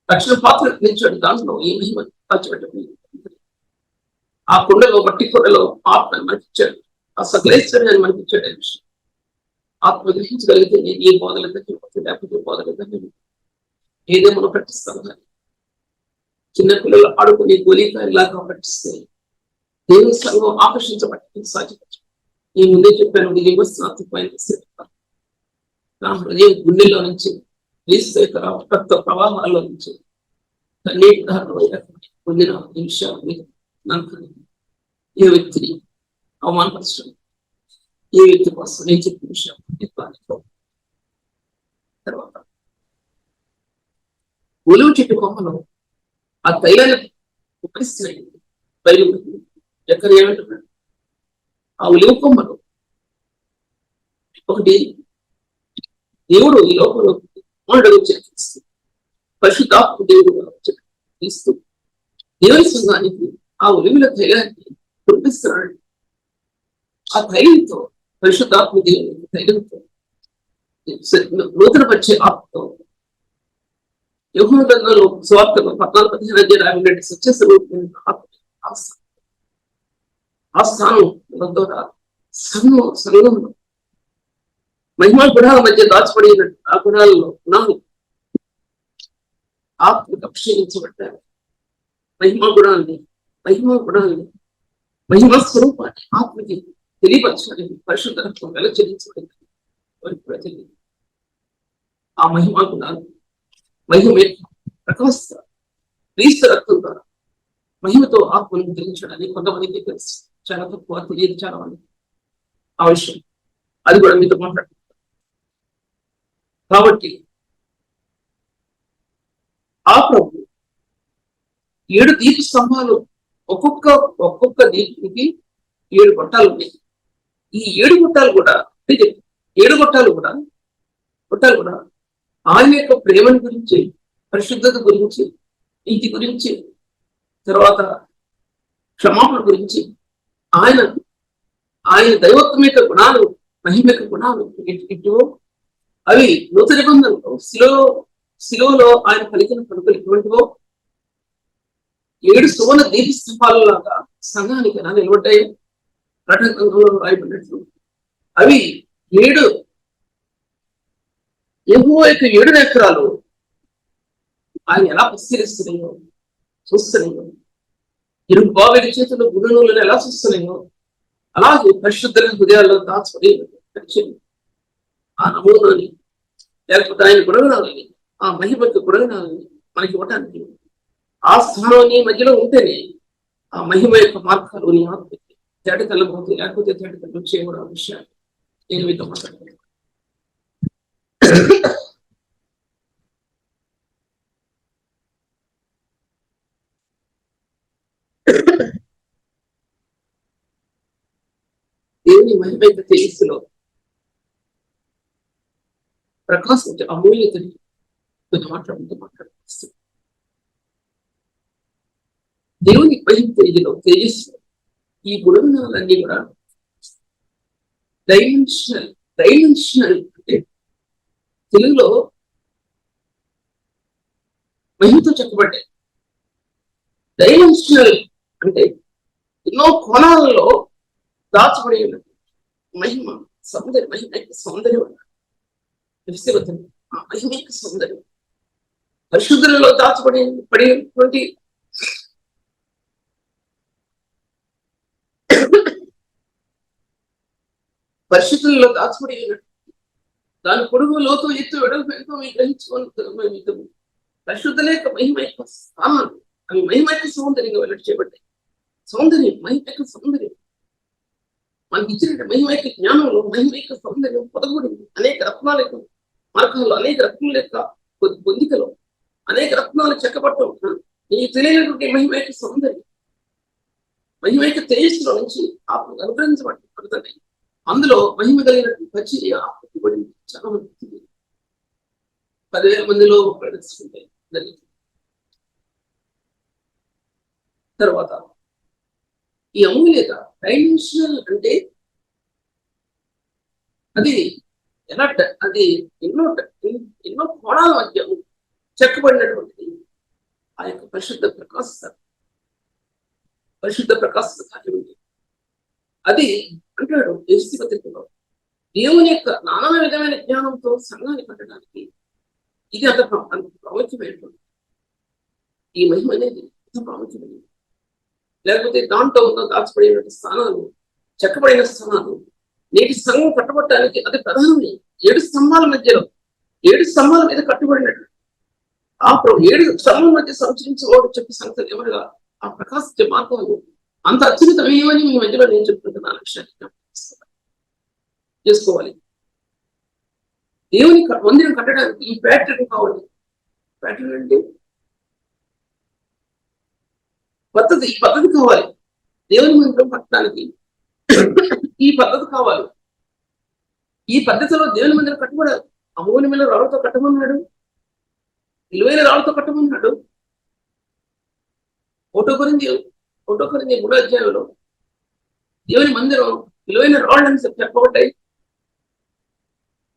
రక్షణ పాత్ర అందించాడు. దాంట్లో ఈ మహిమ పంచబెట్టబడింది. ఆ కుండలో మట్టి కుండలో ఆత్మను మనకిచ్చాడు. ఆ సకలేశ్వర్యాన్ని మనకిచ్చాడు. విషయం ఆత్మ గ్రహించగలిగితే నేను ఏ బోధల దగ్గర లేకపోతే బోధల దగ్గర ఏదేమో ప్రకటిస్తాను. కానీ చిన్నపిల్లలు ఆడుకునే గోలీకాయలాగా ప్రకటిస్తే దేవుని సంఘం ఆకర్షించబట్టి సాధ్యపచ్చు. ఈ ముందే చెప్పాను, నా హృదయం గుండెల్లో నుంచి క్రీస్తు యొక్క రక్త ప్రవాహాల్లో నుంచి కన్నీటి ధారణ పొందిన విషయాలు నాకు ఏ వ్యక్తిని అవమానపరచడం, ఏ వ్యక్తి కోసం నేను చెప్పిన విషయం తర్వాత ఒలువు చెట్టు కొమ్మలో ఆ తైలాన్ని ఉపరిస్తున్నాయి. బయలు ఎక్కడ ఏమంటున్నాడు? ఆ ఒలువు కొమ్మలో ఒకటి దేవుడు ఈ లోకంలో వచ్చేస్తూ పరిశుద్ధాత్మ దేవుడు ఇస్తూ దేవుని సంఘానికి ఆ ఒలివిల తైలాన్ని కురిపిస్తున్నాడు. ఆ తైలంతో పరిశుద్ధాత్మ దేవుని ధైర్యంతో నూతన పరిచే ఆత్మతో యోహాను గ్రంథంలో సువార్తలో 14-15 అధ్యాయాలు సత్యస్వరూపమైన ఆ స్థానం ద్వారా సంఘంలో మహిమా గుణాల మధ్య దాచిపడినట్టు ఆ గుణాలలో గుణాలు ఆత్మకు అభిషేకించబడ్డారు. మహిమా గుణాన్ని మహిమా స్వరూపాన్ని ఆత్మకి తెలియపరచాలని పరిశుద్ధ రక్తం వెలచెల్లించబడింది. ప్రజలు ఆ మహిమా గుణాలు మహిమ ప్రకాశిస్తారు. క్రీస్తు రక్తం ద్వారా మహిమతో ఆత్మను గ్రహించడానికి కొంతమందికి తెలుసు, చాలా తక్కువ తెలియదు చాలా మంది ఆ విషయం. అది కూడా మీతో మాట్లాడుతుంది. కాబట్టి ఆ ప్రభు 7 దీప స్తంభాలు, ఒక్కొక్క దీనికి 7 గొట్టాలు ఉన్నాయి. ఈ 7 గొట్టాలు కూడా 7 గొట్టాలు కూడా ఆయన యొక్క ప్రేమను గురించి, పరిశుద్ధత గురించి, నీతి గురించి, తర్వాత క్షమాపణ గురించి, ఆయన దైవత్వం యొక్క గుణాలు, మహిమ యొక్క గుణాలు ఇటువో అవి నూతన నిబంధనలో శిలువలో ఆయన పలికిన పలుకులు ఎటువంటివో 7 సువర్ణ దీప స్తంభాలలాగా సంఘానికి ఎలా నిలబడ్డాయి ప్రకటన గ్రంథంలో రాయబడినట్లు అవి 7 యెహోవా యొక్క 7 నేత్రాలు ఆయన ఎలా పరిశీలిస్తున్నాయో, చూస్తున్నాయో, ఇరుగు బావిడి చేతులు గుణనులను ఎలా చూస్తున్నాయో అలాగే పరిశుద్ధ హృదయాల్లో దాచుకొని ఆ నమూనాని, లేకపోతే ఆయన గుణగణాలని, ఆ మహిమకు గుణగణాలని మనకి ఇవ్వటానికి ఆ స్థానాన్ని మధ్యలో ఉంటేనే ఆ మహిమ యొక్క మార్గాలు నీ ఆత్మకి తేటకల్లబోతే, లేకపోతే తేటకల్లు చేయడం విషయాలు నేను మీతో మాట్లాడుతున్నాను. దేవుని మహిమ యొక్క తేజస్సులో ప్రకాశించే అమూల్యతని కొంచెం మాట్లాడుతూ దేవుని మహిమ తేజస్సు ఈ గుణగణాలన్నీ కూడా డైమెన్షనల్ అంటే తెలుగులో మహిమతో చెప్పబడ్డాయి. డైమెన్షనల్ అంటే ఎన్నో కోణాలలో దాచబడి ఉన్నది మహిమ, సౌందర్యం, మహిమ యొక్క సౌందర్యం అన్న ఆ మహిమ యొక్క సౌందర్యం పరిశుద్ధులలో పడినటువంటి పరిశుద్ధులలో దాచబడి ఉన్నట్టు దాని పొడుగు లోతు ఎత్తు వెడల్పు ఎంతో మీరు గ్రహించుకొని పరిశుద్ధుల యొక్క మహిమ యొక్క స్థానాలు అవి మహిమ యొక్క సౌందర్యంగా వెల్లడి చేయబడ్డాయి. సౌందర్యం, మహిమ యొక్క సౌందర్యం మనకి ఇచ్చిన మహిమ యొక్క జ్ఞానంలో మహిమ యొక్క సౌందర్యం పొదగూడింది. అనేక రత్నాల యొక్క మార్గాల్లో, అనేక రత్నాల యొక్క పొందికలో, అనేక రత్నాలు చెక్కబట్టడం నీకు తెలియనటువంటి మహిమ యొక్క సౌందర్యం, మహిమ యొక్క తేజస్సులో నుంచి ఆత్మకు అనుగ్రహించబడుతుంది. అందులో మహిమ కలిగినటువంటి పరిచర్య ఆపబడింది. చాలా మంది 10,000 మందిలో ప్రదర్శించే జరిగింది. తర్వాత ఈ అమూల్యత డైమెన్షనల్ అంటే అది ఎలా, అది ఎన్నో కోణాల మధ్య చెక్కబడినటువంటిది ఆ యొక్క పరిశుద్ధ ప్రకాశ కార్యం. అది అంటాడు యేసు పత్రికలో దేవుని యొక్క నానా విధమైన జ్ఞానంతో సంఘాన్ని కట్టడానికి ఇది అంత ప్రాముఖ్యమైనటువంటి ఈ మహిమ అనేది అంత ప్రాముఖ్యమైనది. లేకపోతే దాంట్లో ఉన్న దాచబడిన స్థానాలు, చెక్కబడిన స్థానాలు నేటి సంఘం కట్టబడటానికి అది ప్రధానమే. 7 స్తంభాల మధ్యలో 7 స్తంభాల మీద కట్టుబడినట్టు ఆ 7 స్తంభాల మధ్య సంచరించేవాడు చెప్పే సంగతి ఎవరుగా ఆ ప్రకాశించే మార్గాలు అంత అత్యున్నతమేమని మీ మధ్యలో నేను చెప్తుంటున్నాను విషయాన్ని చేసుకోవాలి. దేవుని మందిరం కట్టడానికి ఈ ప్యాటర్న్ కావాలి. ప్యాటర్న్ అంటే ఈ పద్ధతి కావాలి. దేవుని మందిరం కట్టడానికి ఈ పద్ధతి కావాలి. ఈ పద్ధతిలో దేవుని మందిరం కట్టబడాలి. అమూల్యమైన రాళ్ళతో కట్టమన్నాడు, విలువైన రాళ్ళతో కట్టమన్నాడు. ఒకటో కొరింథీ 3వ అధ్యాయంలో దేవుని మందిరం విలువైన రాళ్ళని చెప్పబడ్డాయి.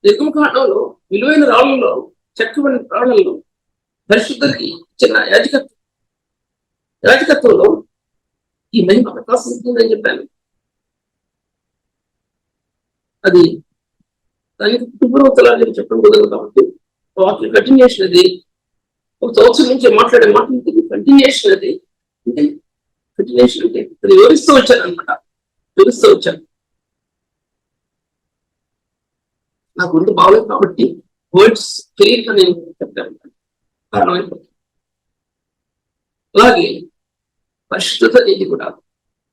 నిర్గమకాండంలో విలువైన రాళ్ళలో చెక్కబడిన రాళ్లలో పరిశుద్ధులకి ఇచ్చిన యాజకత్వంలో ఈ మహిమ ప్రకాశిస్తుందని చెప్పాను. అది దానికి కుటుంబవతలా నేను చెప్పడం కుదరదు కాబట్టి వాక్యం కంటిన్యూషన్ అది. ఒక సంవత్సరం నుంచి మాట్లాడే మాటలు కంటిన్యూషన్ అది. అంటే కంటిన్యూషన్ అంటే అది వివరిస్తూ వచ్చాను అనమాట. వివరిస్తూ వచ్చాను. నాకు ముందు బాగలేదు కాబట్టి వర్డ్స్ క్లియర్ గా నేను చెప్తాను. కారణమైపోతుంది. అలాగే పరిశుద్ధత అనేది కూడా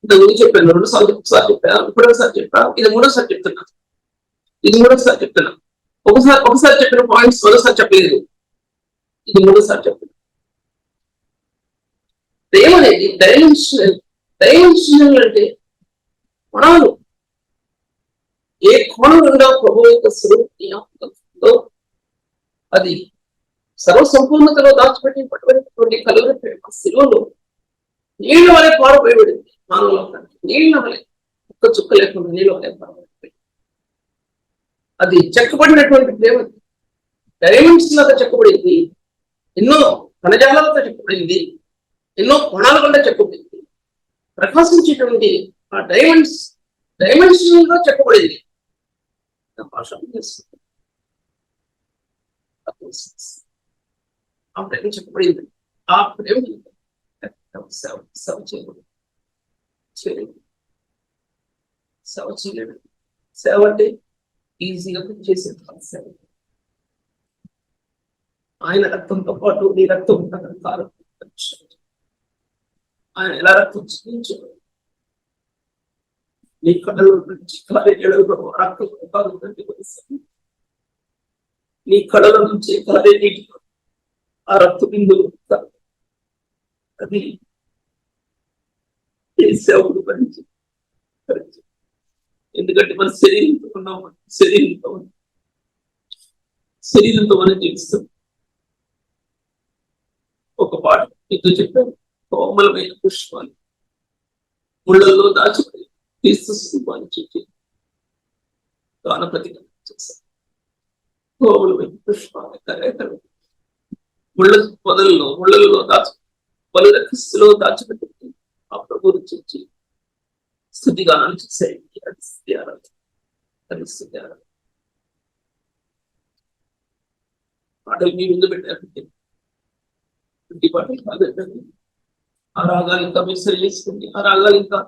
ఇంతకుముందు చెప్పాను, 2 సార్లు ఒకసారి చెప్పాను, ఇప్పుడోసారి చెప్పాను, ఇది 3వసారి చెప్తున్నాను. ఒకసారి చెప్పిన పాయింట్స్ మరోసారి చెప్పలేదు. ఇది 3వసారి చెప్తున్నాను. ప్రేమ అనేది డైమెన్షనల్ అంటే కోణాలు. ఏ కోణం నుండా ప్రభు యొక్క స్వరూపంలో అది సర్వసంపూర్ణతలో దాచిపెట్టినటువంటి కలుగుల ప్రేమ శిలువలో నీళ్ల వలె పారబోయబడింది. మానవులోకానికి నీళ్ల వలె ఒక్క చుక్క లేకుండా నీళ్ళ వలె పారబోయబడింది. అది చెక్కబడినటువంటి ప్రేమ డైమండ్స్ లాగా చెక్కబడింది. ఎన్నో కణజాలాలతో చెక్కబడింది. ఎన్నో కోణాల గుండా చెక్కబడింది. ప్రకాశించేటువంటి ఆ డైమెన్షనల్ గా చెక్కబడింది. ఆ ప్రేమ చెప్పబడింది. ఆ ప్రేమ సేవ చేయలేదు. సేవ అంటే ఈజీగా చేసేది సేవ. ఆయన రక్తంతో పాటు నీ రక్తం కాలం ఆయన ఎలా రక్తం చూపించాడు. నీ కళలో నుంచి రక్తం నీ కళల నుంచి కాలే నీటి ఆ రక్త బిందువు అది సేవకుడు భరించి. ఎందుకంటే మన శరీరంతో ఉన్నాం. శరీరంతో మనం జీవిస్తాం. ఒక పాట మీతో చెప్పాను, కోమలమైన పుష్పాలు ముళ్ళల్లో దాచిపడి క్రీస్తు స్వరూపాన్ని చూపి గాన ప్రతిజ్ఞ చేశారు. కోమలమైన పుష్పాలు కరేకలు ముళ్ళల్లో పలు రకస్తులో దాచిపెట్టి ఆ ప్రభువును చూచి స్థుతిగానాలు చేశాయి. పాటలు మీ ముందు పెట్టారంటే పాటలు కాదండి. ఆ రాగాలు ఇంకా మీరు సరి చేసుకోండి. ఆ రాగాలు ఇంకా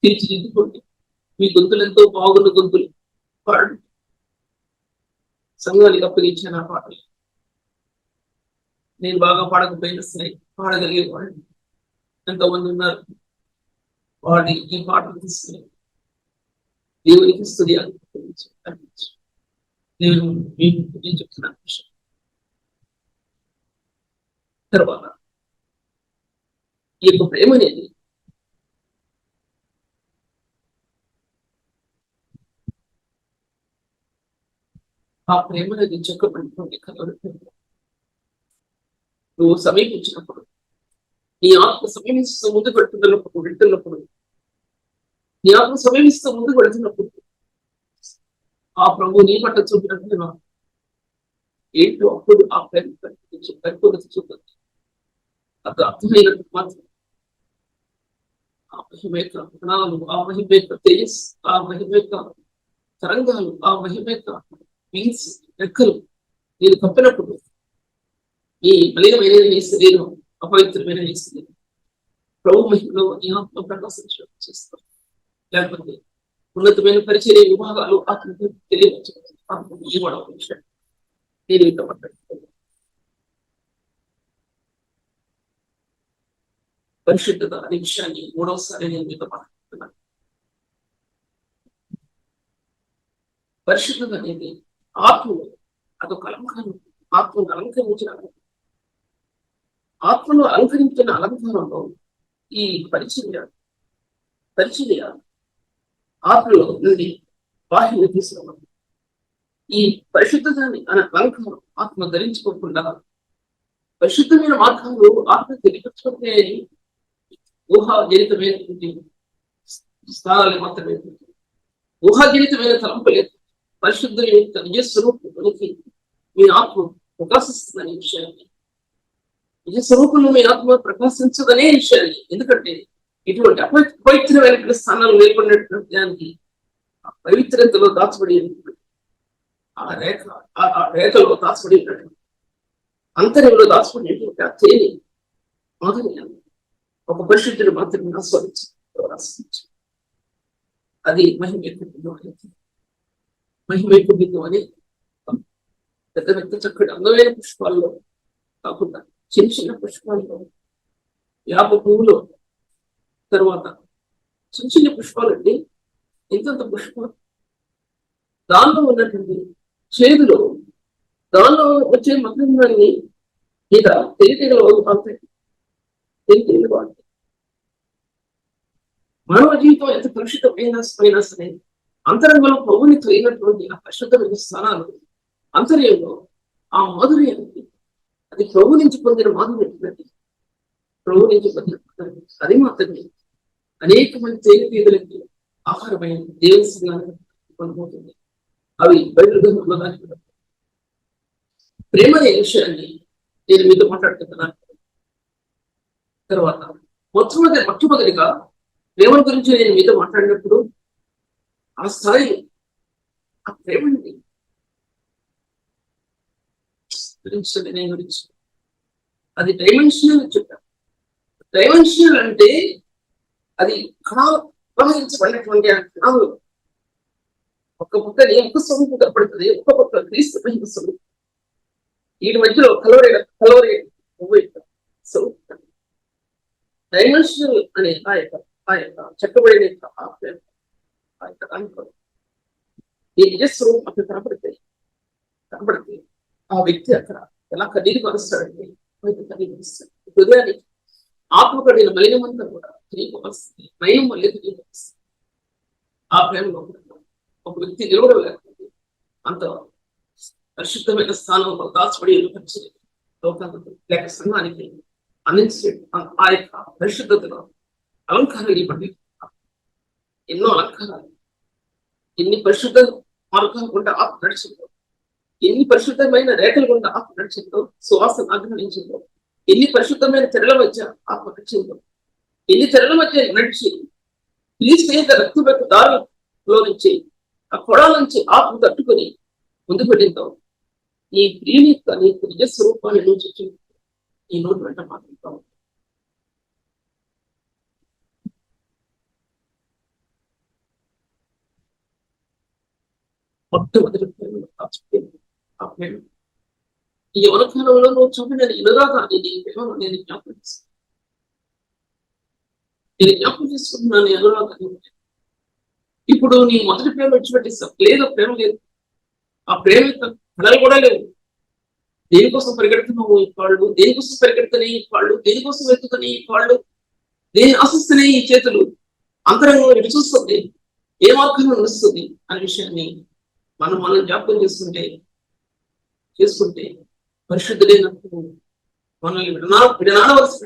తీర్చిదిద్దుకోండి. మీ గొంతులు ఎంతో బాగున్న గొంతులు పాడండి. సంఘానికి అప్పగించాను ఆ పాటలు. నేను బాగా పాడకపోయినా సరే పాడగలిగే వాళ్ళు ఎంతోమంది ఉన్నారు. వాడి ఈ పాటలు తీసుకుని దేవునికి స్తుతి నేను చెప్తున్నాను. తర్వాత ఈ యొక్క ప్రేమ అనేది ఆ ప్రేమ అనేది చెక్కబడినటువంటి కలవరి ప్రేమ. నువ్వు సమీపించినప్పుడు, నీ ఆత్మ సమీపిస్తూ ముందు వెళ్తున్నప్పుడు నీ ఆత్మ సమీపిస్తూ ముందు వెళ్తున్నప్పుడు ఆ ప్రభు నీ పట్ల చూపినట్లుగా ఏంటో అప్పుడు ఆ ప్రేమ పరిపూర్ణత చూపదు. అది అర్థమైనట్టు మాత్రం ఆ మహిమ యొక్క గుణాలు, ఆ మహిమ యొక్క తేజస్, ఆ మహిమ యొక్క తరంగాలు, ఆ మహిమ యొక్క వింగ్స్ రెక్కలు నేను కప్పినప్పుడు ఈ మలినమైన నీ శరీరం, అపవిత్రమైన నీ శరీరం ప్రభు మహిమలో నీ ఆత్మ ప్రకాశించడం చేస్తాం. లేకపోతే ఉన్నతమైన పరిచర్య విభాగాలు ఆత్మకు తెలియవడం విషయం నేను ఇంత మాట్లాడుతున్నాను. పరిశుద్ధత అనే విషయాన్ని 3వసారి నేను మీతో మాట్లాడుతున్నాను. పరిశుద్ధత అనేది ఆత్మలో అదొక అలంకారం. ఆత్మను అలంకరించిన అలంకారంలో ఈ పరిచర్య ఆత్మలో నుండి బాహ్యంగా తీసుకురావాలి. ఈ పరిశుద్ధతని అనే అలంకారం ఆత్మ ధరించుకోకుండా పరిశుద్ధమైన మార్గాలు ఆత్మ తెలియపరచుకుంటే ఊహాజనితమైనటువంటి స్థానాలు మాత్రమే, ఊహాజనితమైన తలంపలేదు. పరిశుద్ధుల యొక్క నిజ స్వరూపానికి మీ ఆత్మ ప్రకాశిస్తుందనే విషయాన్ని, నిజ స్వరూపంలో మీ ఆత్మ ప్రకాశించదనే విషయాన్ని, ఎందుకంటే ఇటువంటి అపవిత్రమైన స్థానాలు ఏర్పడినటువంటి దానికి ఆ పవిత్రతలో దాచబడి ఆ రేఖలో దాచబడి అంతర్యంలో దాచబడినటువంటి ఆ తేని మాధుర్యాన్ని ఒక పరిశుద్ధుడు మాత్రమే ఆస్వాదించు. అది మహిమైకుద్యం అని పెద్ద పెద్ద చక్కటి అందమైన పుష్పాల్లో కాకుండా చిన్న చిన్న పుష్పాల్లో, యాప పువ్వులో తర్వాత చిన్న చిన్న పుష్పాలండి, ఎంతంత పుష్పాలు దానిలో ఉన్నటువంటి చేదులో దానిలో వచ్చే మకరంగాన్ని మీద తెలియగల బాగుతాయి, తెలియగల బాగుంటాయి. మానవ జీవితం ఎంత కలుషితమైనా సరే అంతరంగంలో ప్రభుని కలిగినటువంటి ఆ పరిశుద్ధమైన స్థానాలు అంతర్యంలో ఆ మాధుర్యాన్ని, అది ప్రభు నుంచి పొందిన మాధుర్యం, ప్రభు నుంచి పొందిన అది మాత్రమే అనేక మంది తేలిపీదలకి ఆహారమైన దేవుని సంఘాన్ని పొందబోతుంది. అవి బయలుదేరి ప్రేమ అనే విషయాన్ని నేను మీతో మాట్లాడుతున్నాను. తర్వాత మొట్టమొదటిగా ప్రేమ గురించి నేను మీతో మాట్లాడినప్పుడు ఆ స్థాయి, ఆ ప్రేమని గురించి అది డైమెన్షనల్ చెప్పాను. డైమెన్షనల్ అంటే అది ప్రవహించబడినటువంటి కణాలు ఒక్క పక్కని ఒక్క స్వరూపు కనపడుతుంది, ఒక్క పక్క క్రీస్తు మహిమ స్వరూపు, వీటి మధ్యలో కలవరే స్వరూపం. డైమెన్షనల్ అనే ఆ యొక్క చెక్కబడిన ఆ యొక్క దాంట్లో ఈ నిజస్వరూపం అక్కడ కనపడితే ఆ వ్యక్తి అక్కడ ఎలా కన్నీరు కలుస్తాడంటే కన్నీరు కలుస్తాడు. హృదయానికి ఆత్మకడిన మలినమంతా కూడా తిరిగి వస్తుంది, మైనం మళ్ళీ తిరిగి వస్తుంది. ఆ ప్రేమలో ఒక వ్యక్తి నిలవడలేకపోతే అంత పరిశుద్ధమైన స్థానంలో దాచబడి లోకానికి లేక సంఘానికి అందించే ఆ యొక్క పరిశుద్ధతలో అలంకారాలు ఇవ్వండి. ఎన్నో అలంకారాలు, ఎన్ని పరిశుద్ధ మార్గాలు గుండా ఆత్మ నడిచిందో, ఎన్ని పరిశుద్ధమైన రేఖలు గుండా ఆత్మ నడిచిందో, సువాసన ఆగ్రహించిందో, ఎన్ని పరిశుద్ధమైన తెరల మధ్య ఆత్మ నడిచిందో, ఎన్ని తెరల మధ్య నడిచి క్రీస్తు రక్త దారిలో నుంచి ఆ కొడాల నుంచి ఆత్మ తట్టుకొని ముందు పెట్టిందో, నీ ప్రియుని యొక్క నీ నిజ స్వరూపాన్ని నుంచి ఈ నోటి వెంట మాట్లాడుతావు. మొట్టమొదటి ప్రేమలో ఆ ప్రేమ ఈ యవనకాలంలో నువ్వు చూపిన ఇనురాగా నీ ప్రేమను నేను జ్ఞాపకం చేస్తాను. నేను జ్ఞాపకం చేసుకుంటున్నాను అనురాగాన్ని. ఇప్పుడు నీ మొదటి ప్రేమ విడిచిపెట్టేస్తావు, లేదు ప్రేమ లేదు, ఆ ప్రేమ కళలు కూడా లేవు. దేనికోసం పరిగెడుతున్నావు ఈ కాళ్ళు, దేనికోసం పరిగెడుతున్నాయి ఈ కాళ్ళు, దేనికోసం వెతుకుతున్నాయి ఈ కాళ్ళు, దేని ఆశిస్తున్నాయి ఈ చేతులు, అంతరంగంలో ఎటు చూస్తుంది, ఏ మార్గంలో నడుస్తుంది అనే విషయాన్ని మనం జ్ఞాపకం చేసుకుంటే పరిశుద్ధులైనప్పుడు మనల్ని విడనాడవలసిన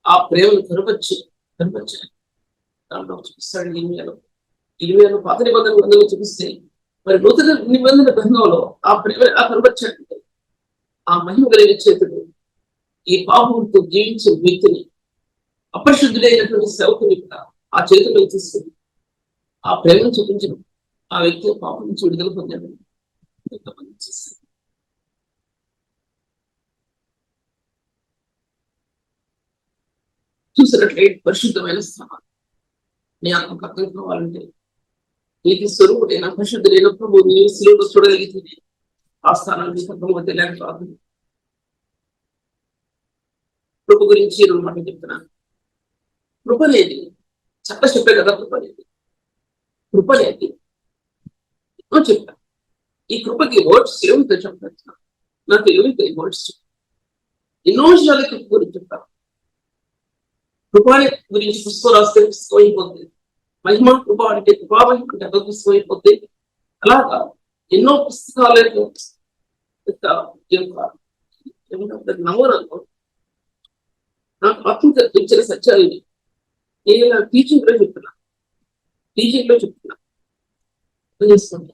ఆ ప్రేమను కనపరిచి దాంట్లో చూపిస్తాడు. ఇలిమియాలో పాత నిబంధన గ్రంథంలో చూపిస్తే మరి నూతన నిబంధన గ్రంథంలో ఆ ప్రేమ ఎలా కనపరిచాడంటే ఆ మహిమ కలిగే చేతుడు ఈ పాపంతో జీవించిన వ్యక్తిని, అపరిశుద్ధుడైనటువంటి సేవకుని ఆ చేతుల్లో తీసుకుని ఆ ప్రేమను చూపించడం, ఆ వ్యక్తి పాపం నుంచి విడుదల పొందాడు. చూసినట్లయితే పరిశుద్ధమైన స్థానం నీ ఆత్మకు అర్థం కావాలంటే నీకు స్వరూపుడైన పరిశుద్ధుడైన ప్రభు నీవు శిలువలో చూడగలిగితే ఆ స్థానాన్ని నీకు అర్థమవుతే లేక కాదు. కృప గురించి రెండు మాటలు చెప్తున్నాను. కృప అనేది చెప్పే కదా, కృప అనేది చెప్పా. ఈ కృపకి వర్డ్స్ ఏమిటో చెప్తాను, నాకు ఏమిటో ఈ వర్డ్స్ ఎన్నో విషయాలు కృప గురించి చెప్తాను. కృపాని గురించి పుస్తకం రాస్తే పుస్తకం అయిపోతుంది, మహిమ కృప అంటే కృపామహిమ అంటే అదొక పుస్తకం అయిపోతుంది. అలాగా ఎన్నో పుస్తకాలు నమూనాలు నాకు ఆత్మీయ ఇచ్చిన సత్యాలని నేను టీచింగ్ లో చెప్తున్నా. చేస్తుంది.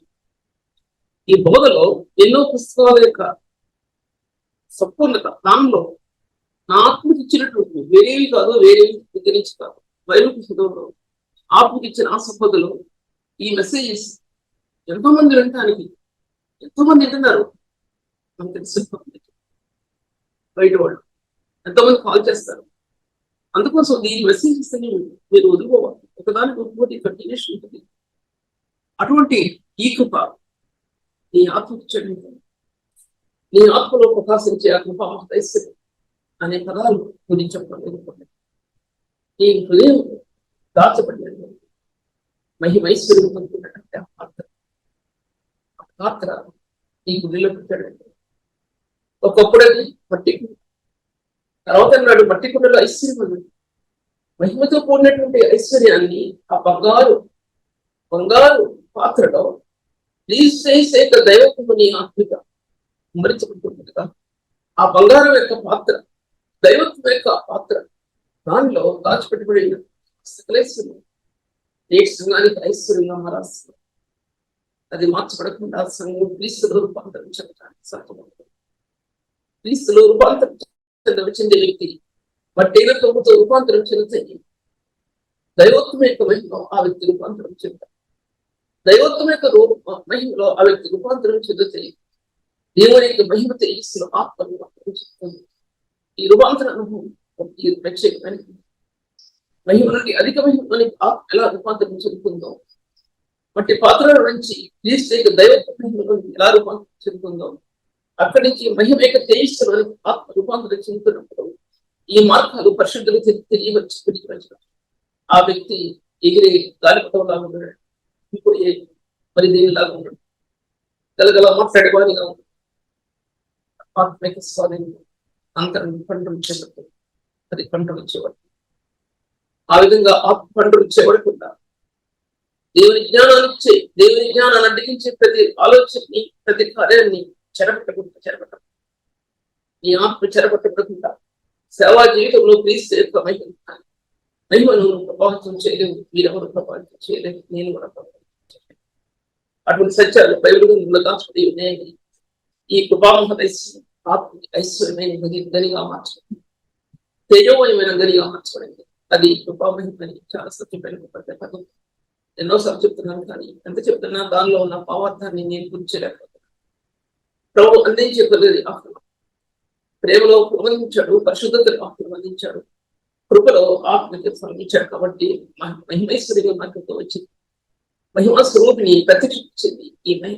ఈ బోధలో ఎన్నో పుస్తకాల యొక్క సంపూర్ణత దానిలో నా ఆత్మకి ఇచ్చినటువంటి వేరేవి కాదు, వేరేవి దగ్గర నుంచి కాదు, బైబిల్ పుస్తకంలో ఆత్మకి ఇచ్చిన ఆ సంపదలో ఈ మెసేజెస్ ఎంతో మంది వినటానికి ఎంతో మంది వింటున్నారు. మనకు తెలుసు బయట వాళ్ళు ఎంతోమంది కాల్ చేస్తారు. అందుకోసం దీని మెసేజెస్ అని మీరు వదులుకోవాలి. ఒకదానికి ఇంకోటి కంటిన్యూషన్ ఉంటుంది. అటువంటి ఈ కృప నీ ఆత్మకి ఇచ్చడం, నీ ఆత్మలో ప్రకాశించే ఆ కృప ఐశ్వర్యం అనే పదాలు గురించి చెప్పడం. నీ హృదయం దాచబడినది మహిమైశ్వర్యం పొందుతున్నటువంటి ఆ పాత్ర నీ గుడిలో పెట్టాడండి. ఒకప్పుడు అది మట్టి కుండ, తర్వాత నాడు మట్టి కుండలో ఐశ్వర్యం ఉంది. మహిమతో కూడినటువంటి ఐశ్వర్యాన్ని ఆ బంగారు పాత్రలో చేసేక దైవత్వము నీ ఆత్మిక మరించుకుంటుండగా ఆ బంగారం యొక్క పాత్ర, దైవత్వం యొక్క పాత్ర దానిలో దాచిపెట్టబడిన సకలేశ్వరం నేటి సంఘానికి ఐశ్వర్యంగా మారాల్సింది. అది మార్చబడకుండా సంఘం క్రీస్తులో రూపాంతరించడానికి సాధ్యమవుతుంది. క్రీస్తులో రూపాంతరం చెందే వ్యక్తి మట్టేలతో రూపాంతరం చెందితే దైవత్వం యొక్క మహిమలో ఆ వ్యక్తి రూపాంతరం చెందారు. దైవత్వం యొక్క మహిమలో ఆ వ్యక్తి రూపాంతరం చెందితే దేవుని యొక్క మహిమ తేజస్సులో ఆత్మ రూపాంతరం చెందుతుంది. ఈ రూపాంతర అనుభవం ఈ ప్రత్యేకమైన మహిమ నుండి అధిక మహిమని ఆత్మ ఎలా రూపాంతరం చెందుతుందో, మట్టి పాత్రల నుంచి క్రీస్తు యొక్క దైవత్వ మహిమలో ఎలా రూపాంతరం చెందుతుందో, అక్కడి నుంచి మహిమ యొక్క తేజస్సులో ఆత్మ రూపాంతరం చెందుతున్నప్పుడు ఈ మార్గాలు పరిశుద్ధులు తెలియవచ్చు. ఆ వ్యక్తి ఎగిరే గాలిపటంలాగా ఉన్నాడు. ఇప్పుడు మరి దేనిలాగా ఉన్నాడు, గలగల మాట్లాడేవాడిగా ఉన్నాడు. ఆత్మిక స్వాధీనం అంతరం కంట్రోల్ చేయబడుతుంది. అది కంట్రోల్ చేయబడుతుంది. ఆ విధంగా ఆత్మ కంట్రోల్ చేయబడకుండా దేవుని జ్ఞానాన్ని అడ్డగించే ప్రతి ఆలోచనని, ప్రతి కార్యాన్ని చెరపట్టకుండా నీ ఆత్మ చెరపట్టకుండా సేవా జీవితంలో క్రీస్తు యొక్క మహిమను ప్రభావితం చేయలేవు. మీరెవరు ప్రభావితం చేయలేవు, నేను కూడా ప్రభావితం చేయలేవు. అటువంటి సత్యాలు బైబిల్ గ్రంథంలో దాచుకుని ఉన్నాయి. ఈ కృపామహ ఆత్మ ఐశ్వర్యమైన గనిగా మార్చబడింది, తేజోమయమైన గనిగా మార్చబడింది. అది కృపామహిమని చాలా సత్యమైన పద్ధతి. ఎన్నోసార్లు చెప్తున్నాను, కానీ ఎంత చెప్తున్నా దానిలో ఉన్న భావార్థాన్ని నేను గుర్తించలేకపోతున్నాను. ప్రభు అందించగలది ఆత్మ ప్రేమలో అందించాడు, పరిశుద్ధతలో ఆత్మను అందించాడు, కృపలో ఆత్మకి ఫలించాడు. కాబట్టి మహిమేశ్వరిగా మనకు వచ్చింది, మహిమా స్వరూపిణి ప్రత్యక్షించింది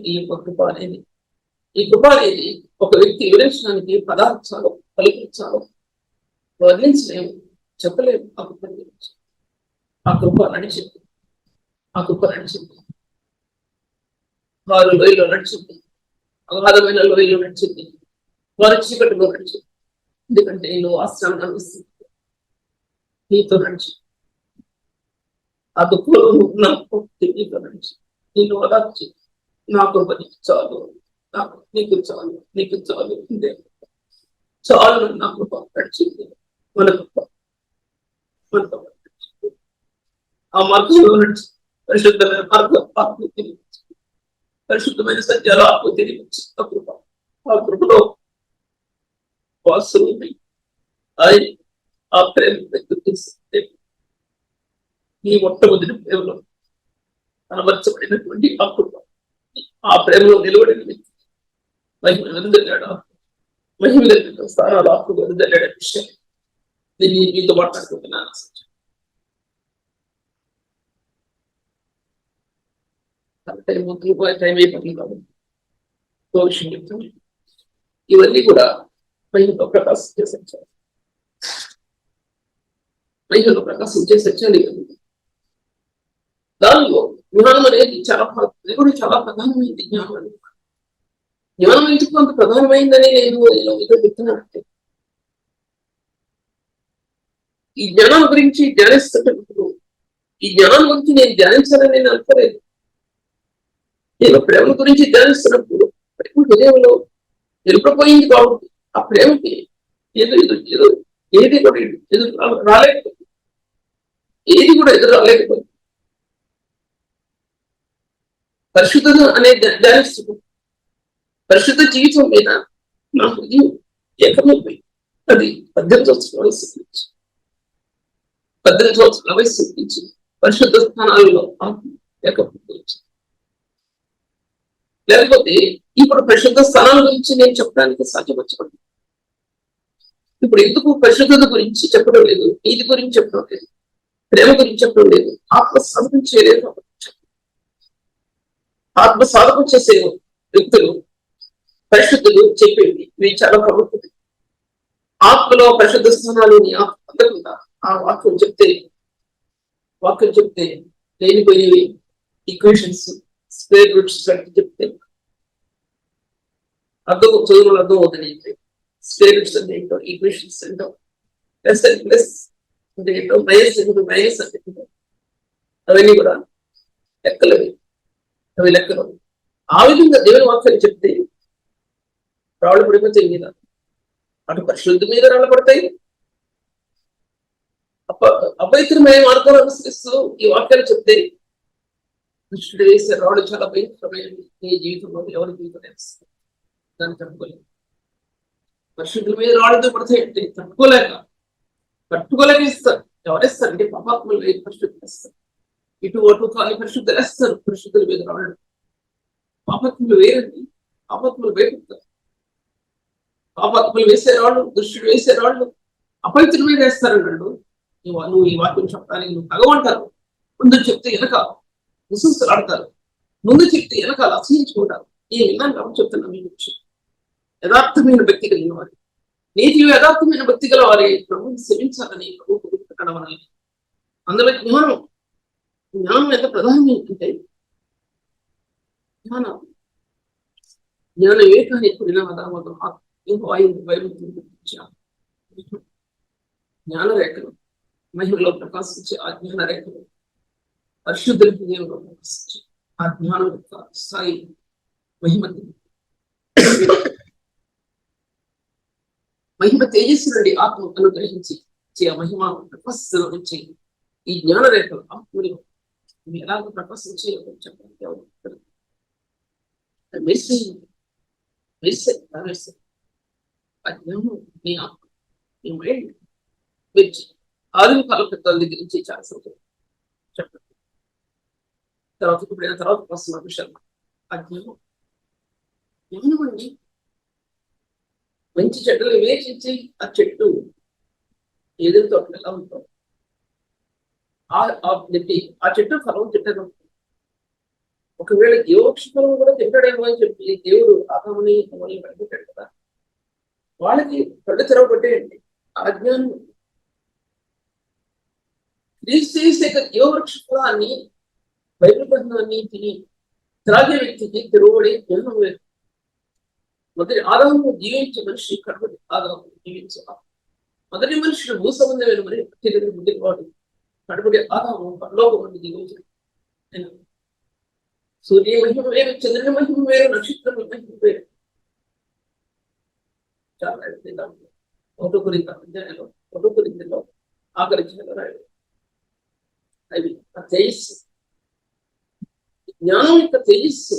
ఈ యొక్క కృప అనేది. ఈ కృప అనేది ఒక వ్యక్తి వివరించడానికి పదార్థాలు పలికించాలో వర్ణించలేము, చెప్పలేము. ఆ కృప గురించి ఆ కృప నడిచింది. వారు లోయలో నడిచింది, అగాధమైన లోయలో నడిచింది, వారి చీకటిలో నడిచింది. ఎందుకంటే నువ్వు ఆశ్రమం అనిపిస్తుంది, నీతో నడిచి ఆ దుఃఖంలో నీతో నడిచి నిన్ను వదార్చి నా కృప నీకు చాలు, నీకు చాలు చాలు నా కృప నడిచింది. మన కృప మనతో ఆ మార్గంలో నడిచి పరిశుద్ధమైన మార్గం ఆత్మ తిరిగి, పరిశుద్ధమైన సత్యాలు ఆత్మ తిరిగి ఆ కృపలో వాస్తవమై ఆయన ఆ ప్రేమ గుర్తిస్తే ఈ మొట్టమొదటి ప్రేమలో కనబరచబడినటువంటి ఆ కృప, ఆ ప్రేమలో నిలబడిన వ్యక్తి మహిమ వెందలాడు, మహిమ కలిగిన స్థానాలు ఆత్మ వెందలాడే విషయం దీన్ని మీతో మాట్లాడుకుంటున్నాను. టైం అయిపోతుంది కాబట్టి విషయం చెప్తాను. ఇవన్నీ కూడా మహిమతో ప్రకాశించే సత్యాలు, మహిమలో ప్రకాశించే సత్యాలు ఇవన్నీ. దానిలో జ్ఞానం అనేది చాలా ప్రధానమైంది. జ్ఞానం ఎందుకు అంత ప్రధానమైందని నేను మీతో చెప్తున్నానంటే, ఈ జ్ఞానం గురించి ధ్యానిస్తున్నప్పుడు ఈ జ్ఞానం గురించి నేను ధ్యానించాలని నేను అనుకోలేదు. నేను ప్రేమ గురించి ధ్యానిస్తున్నప్పుడు ప్రేమ హృదయంలో నిలిపిపోయింది. బాగుంది ఆ ప్రేమకి ఏది కూడా ఎదురు రాలేకపోయింది, ఏది కూడా ఎదురు రాలేకపోయింది. పరిశుద్ధత అనేది ధ్యానిస్తూ పరిశుద్ధ జీవితం మీద నా హృదయం ఏకమైపోయి అది 18 వయసు నుంచి 18 వయసు నుంచి పరిశుద్ధ స్థానాల్లో ఏకమైపోయింది. లేకపోతే ఇప్పుడు పరిశుద్ధ స్థానాల గురించి నేను చెప్పడానికి సాధ్యపరచబడింది. ఇప్పుడు ఎందుకు పరిశుద్ధత గురించి చెప్పడం లేదు, నీతి గురించి చెప్పడం లేదు, ప్రేమ గురించి చెప్పడం లేదు, ఆత్మ సాధకం చేయలేదు. ఆత్మ సాధకం చేసే వ్యక్తులు పరిశుద్ధులు చెప్పేవి ఇవి చాలా ప్రముఖం. ఆత్మలో పరిశుద్ధ స్థానాలు అందకుండా ఆ వాక్యం చెప్తే లేనిపోయినవి ఈక్వేషన్స్ స్క్వేర్ రూట్స్ చెప్తే చదువులు అర్థం అవుతుంది. స్క్వేర్ రూట్స్ అంటే ఏంటో, ఈక్వేషన్స్ ఏంటో, ప్లస్ అండ్ ప్లస్ అంటే ఏంటో, మైనస్ ఏంటో, మైనస్ అంటే ఏంటో, అవన్నీ కూడా అవి లెక్కలు. ఆ విధంగా దేవుని వాక్యాలు చెప్తే రాళ్ళు పడిపోతాయి మీద, అటు పరిశుద్ధి మీద రాళ్ళు పడతాయి. అపవిత్రమైన మార్గాలు అనుసరిస్తూ ఈ వాక్యాలు చెప్తే కృష్ణుడు వేసే రాళ్ళు చాలా భయంకరమైన నీ జీవితంలో ఎవరి జీవితం వేస్తారు దాన్ని తట్టుకోలేదు. పరిశుద్ధుల మీద రాళ్ళతో పడతాయి అంటే తట్టుకోలేక ఇస్తారు. ఎవరేస్తారంటే పాపాత్మలు వేసి పరిశుద్ధులు వేస్తారు, ఇటు అటు కాని పరిశుద్ధులు వేస్తారు. పరిశుద్ధుల మీద రాళ్ళు పాపాత్ములు వేరండి, పాపాత్ములు వేపుతారు. పాపాత్ములు వేసే రాళ్ళు, దుష్టుడు వేసే రాళ్ళు అపవిత్రుల మీద వేస్తారన్నాడు. నువ్వు ఈ వాక్యం చెప్పడానికి నువ్వు తగవంటారు. ముందు చెప్తే వెనకాల విశ్వసలాడతారు, ముందు చెప్తే వెనకాల అసహించుకుంటారు. నేను విన్నాను కాబట్టి చెప్తున్నా. మీ విషయం యథార్థమైన భక్తి కలిగిన వారి, నీతి యథార్థమైన భక్తి గల వారి ప్రభుని సేవించాలని ప్రభు కనవనాలి. అందులో జ్ఞానం ఎంత ప్రధానం అంటే జ్ఞానం ఏకాన్ని జ్ఞాన రేఖలు మహిమలో ప్రకాశించే ఆ జ్ఞాన రేఖలు పరిశుద్ధ హృదయంలో ప్రకాశించే ఆ జ్ఞానం యొక్క స్థాయి మహిమ తేజస్సు నుండి ఆత్మ అనుగ్రహించి ఆ మహిమ ప్రకాశంలో నుంచి ఈ జ్ఞాన రేఖలు ఆత్మలో ఎలాగో ప్రకాశించే చెప్పండి. నీ ఆత్మ నీ మైండ్ విడిచి ఆధునిక కాలకృతాల దగ్గర నుంచి చాలా సంవత్సరం చెప్పండి. తర్వాత వస్తున్న విషయాలు ఆ జ్ఞానం అండి. మంచి చెట్టులు వేచించి ఆ చెట్టు ఎదురు తోటలు ఎలా ఉంటాం, ఆ చెట్టు ఫలం తిట్టడం. ఒకవేళ జీవవృక్ష ఫలం కూడా తింటాడేమో అని చెప్పి దేవుడు ఆదాముని పెట్టాడు కదా, వాళ్ళకి కళ్ళు తెరవబట్టేయండి. ఆ జ్ఞానం జీవవృక్ష ఫలాన్ని బైబిల్ గ్రంథాన్ని తిని త్రాగే వ్యక్తికి తెరవబడే జ్ఞానం లేదు. మొదటి ఆదాము జీవించే మనిషి కడపడి ఆదాము జీవించాలి. మొదటి మనుషులు భూ సంబంధమైన మరి బుద్ధి వాడు కడపడి ఆదాము పరలోకం జీవించాడు. సూర్య మహిమ వేరు, చంద్రుని మహిమ వేరు, నక్షత్రముల మహిమ వేరు. చాలా ఒకటో కొరింథీలో ఆఖరి రాయడు. అవి ఆ తేజస్సు, జ్ఞానం యొక్క తేజస్సు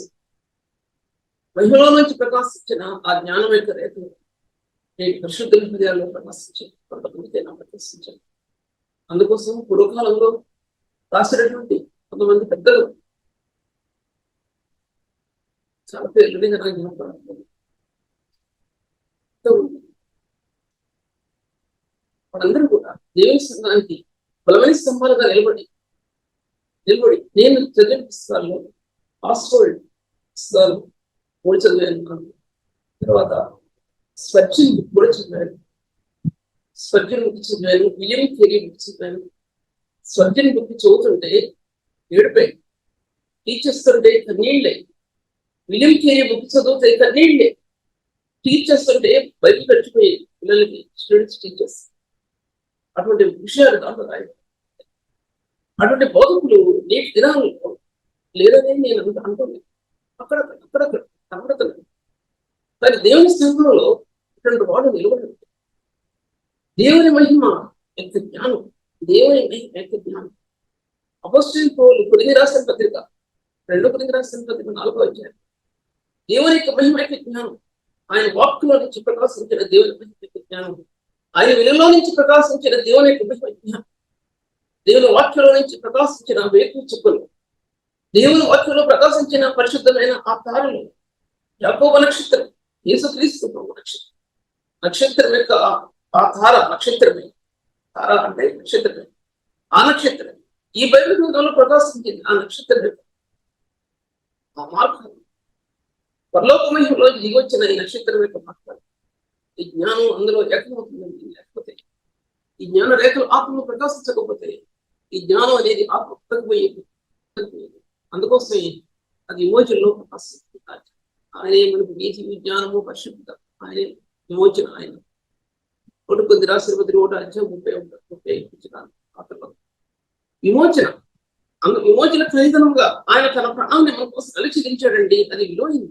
మహిమలో నుంచి ప్రకాశించిన ఆ జ్ఞానం యొక్క రేఖలు నేను పరిశుద్ధ హృదయాల్లో ప్రకాశించాను, కొంతమందికి నా ప్రకాశించాను. అందుకోసం పూర్వకాలంలో రాసినటువంటి కొంతమంది పెద్దలు చాలా పేర్లు వాళ్ళందరూ కూడా దేవుని సంఘానికి బలమైన స్తంభాలుగా నిలబడి నేను చదివిన పుస్తకాల్లో ఆక్స్ఫర్డ్ పుస్తకాలు 3 చదివాను. తర్వాత స్పర్జన్ బుక్ కూడా చదివాను. స్పర్జన్ బుక్ చదివాను, విలియం కేరీ బుక్ చదివాను. స్పర్జన్ బుక్ చదువుతుంటే ఏడుపై, టీచర్స్ తోటే కన్నీళ్ళే. విలియం కేరీ బుక్ చదివితే కన్నీళ్ళే. టీచర్స్ తోటే బయట గడిచిపోయి పిల్లలకి, స్టూడెంట్స్, టీచర్స్. అటువంటి విషయాలు దాంట్లో రాయడం. అటువంటి బోధకులు నేటి దినాలలో లేదని నేను అనుకోలేదు. అక్కడక్కడ కనబడుతున్నాను. కానీ దేవుని స్థానంలో ఇటువంటి వాడు నిలబడి దేవుని మహిమ యొక్క జ్ఞానం, దేవుని మహిమ యొక్క జ్ఞానం. అపోస్తలులు పౌలు కొరింథీ రాసిన పత్రిక 2 కొరింథీయులకు రాసిన పత్రిక 4వ అధ్యాయం. దేవుని యొక్క మహిమైక జ్ఞానం, ఆయన వాక్కులో నుంచి ప్రకాశించిన దేవుని మహిమైక జ్ఞానం, ఆయన వెలుగులో నుంచి ప్రకాశించిన దేవుని యొక్క మహిమ జ్ఞానం, దేవుని వాక్యంలో నుంచి ప్రకాశించిన వేకు చుక్కలు, దేవుని వాక్యంలో ప్రకాశించిన పరిశుద్ధమైన ఆ తారలు, యాకోబు నక్షత్రం, యేసుక్రీస్తు నక్షత్రం, నక్షత్రం యొక్క ఆ తార నక్షత్రమే, తార అంటే నక్షత్రమే, ఆ నక్షత్రం ఈ బైబిల్ గ్రంథంలో ప్రకాశించింది. ఆ నక్షత్రం ఆ మార్గం పరలోక మహిమలో దిగొచ్చిన ఈ నక్షత్రం యొక్క మార్గం, ఈ జ్ఞానం అందులో ఏకమవుతుందండి. లేకపోతే ఈ జ్ఞాన రేఖలు ఆత్మను ప్రకాశించకపోతే ఈ జ్ఞానం అనేది ఆత్మ తగ్గిపోయేది. అందుకోసమే అది విమోచనలో ప్రకాశిస్తుంది. ఆయనే మనకు నీతి విజ్ఞానము పరిశుద్ధత, ఆయనే విమోచన. ఆయన 1 కొరింథీయులకు రాసిన పత్రిక 1వ అధ్యాయం 30 విమోచన. విమోచన ఖరీదనంగా ఆయన తన ప్రాణాన్ని మన కోసం అలిచిదించాడండి. అది విలువైంది.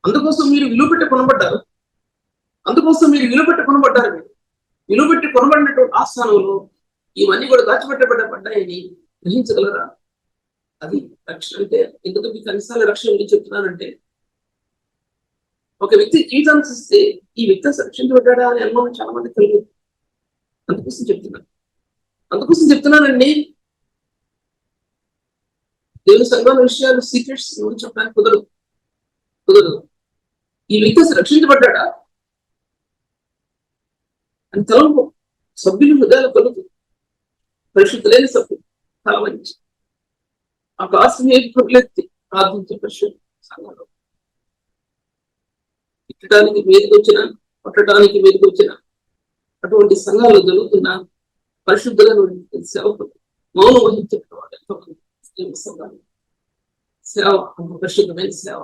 అందుకోసం మీరు విలువ పెట్టి కొనబడ్డారు. మీరు విలువ పెట్టి కొనబడినటువంటి ఆ స్థానంలో ఇవన్నీ కూడా దాచిపెట్టబడ్డాయని గ్రహించగలరా? అది రక్షణ అంటే. ఎందుకు మీకు అన్నిసార్లు రక్షణ గురించి చెప్తున్నానంటే, ఒక వ్యక్తి జీవితాన్ని చూస్తే ఈ వ్యక్తి రక్షించబడ్డా అనే అనుభవం చాలా మంది కలిగి. అందుకోసం చెప్తున్నానండి. దేవుని సంఘాల విషయాలు సీక్రెట్స్ చెప్పడానికి కుదరదు. ఈ వ్యక్తి రక్షించబడ్డా అని తలంపు సభ్యులు హృదయాలు కలుగుతుంది. పరిశుద్ధులైన సభ్యులు చాలా మంచి ఆకాశం ప్రార్థించే పరిశుద్ధ సంఘంలో తిట్టడానికి మీదకొచ్చిన, కొట్టడానికి మీదకొచ్చిన అటువంటి సంఘాలు జరుగుతున్న పరిశుద్ధులను సేవకులు మౌనం వహించేటువంటి సేవ, పరిశుద్ధమైన సేవ.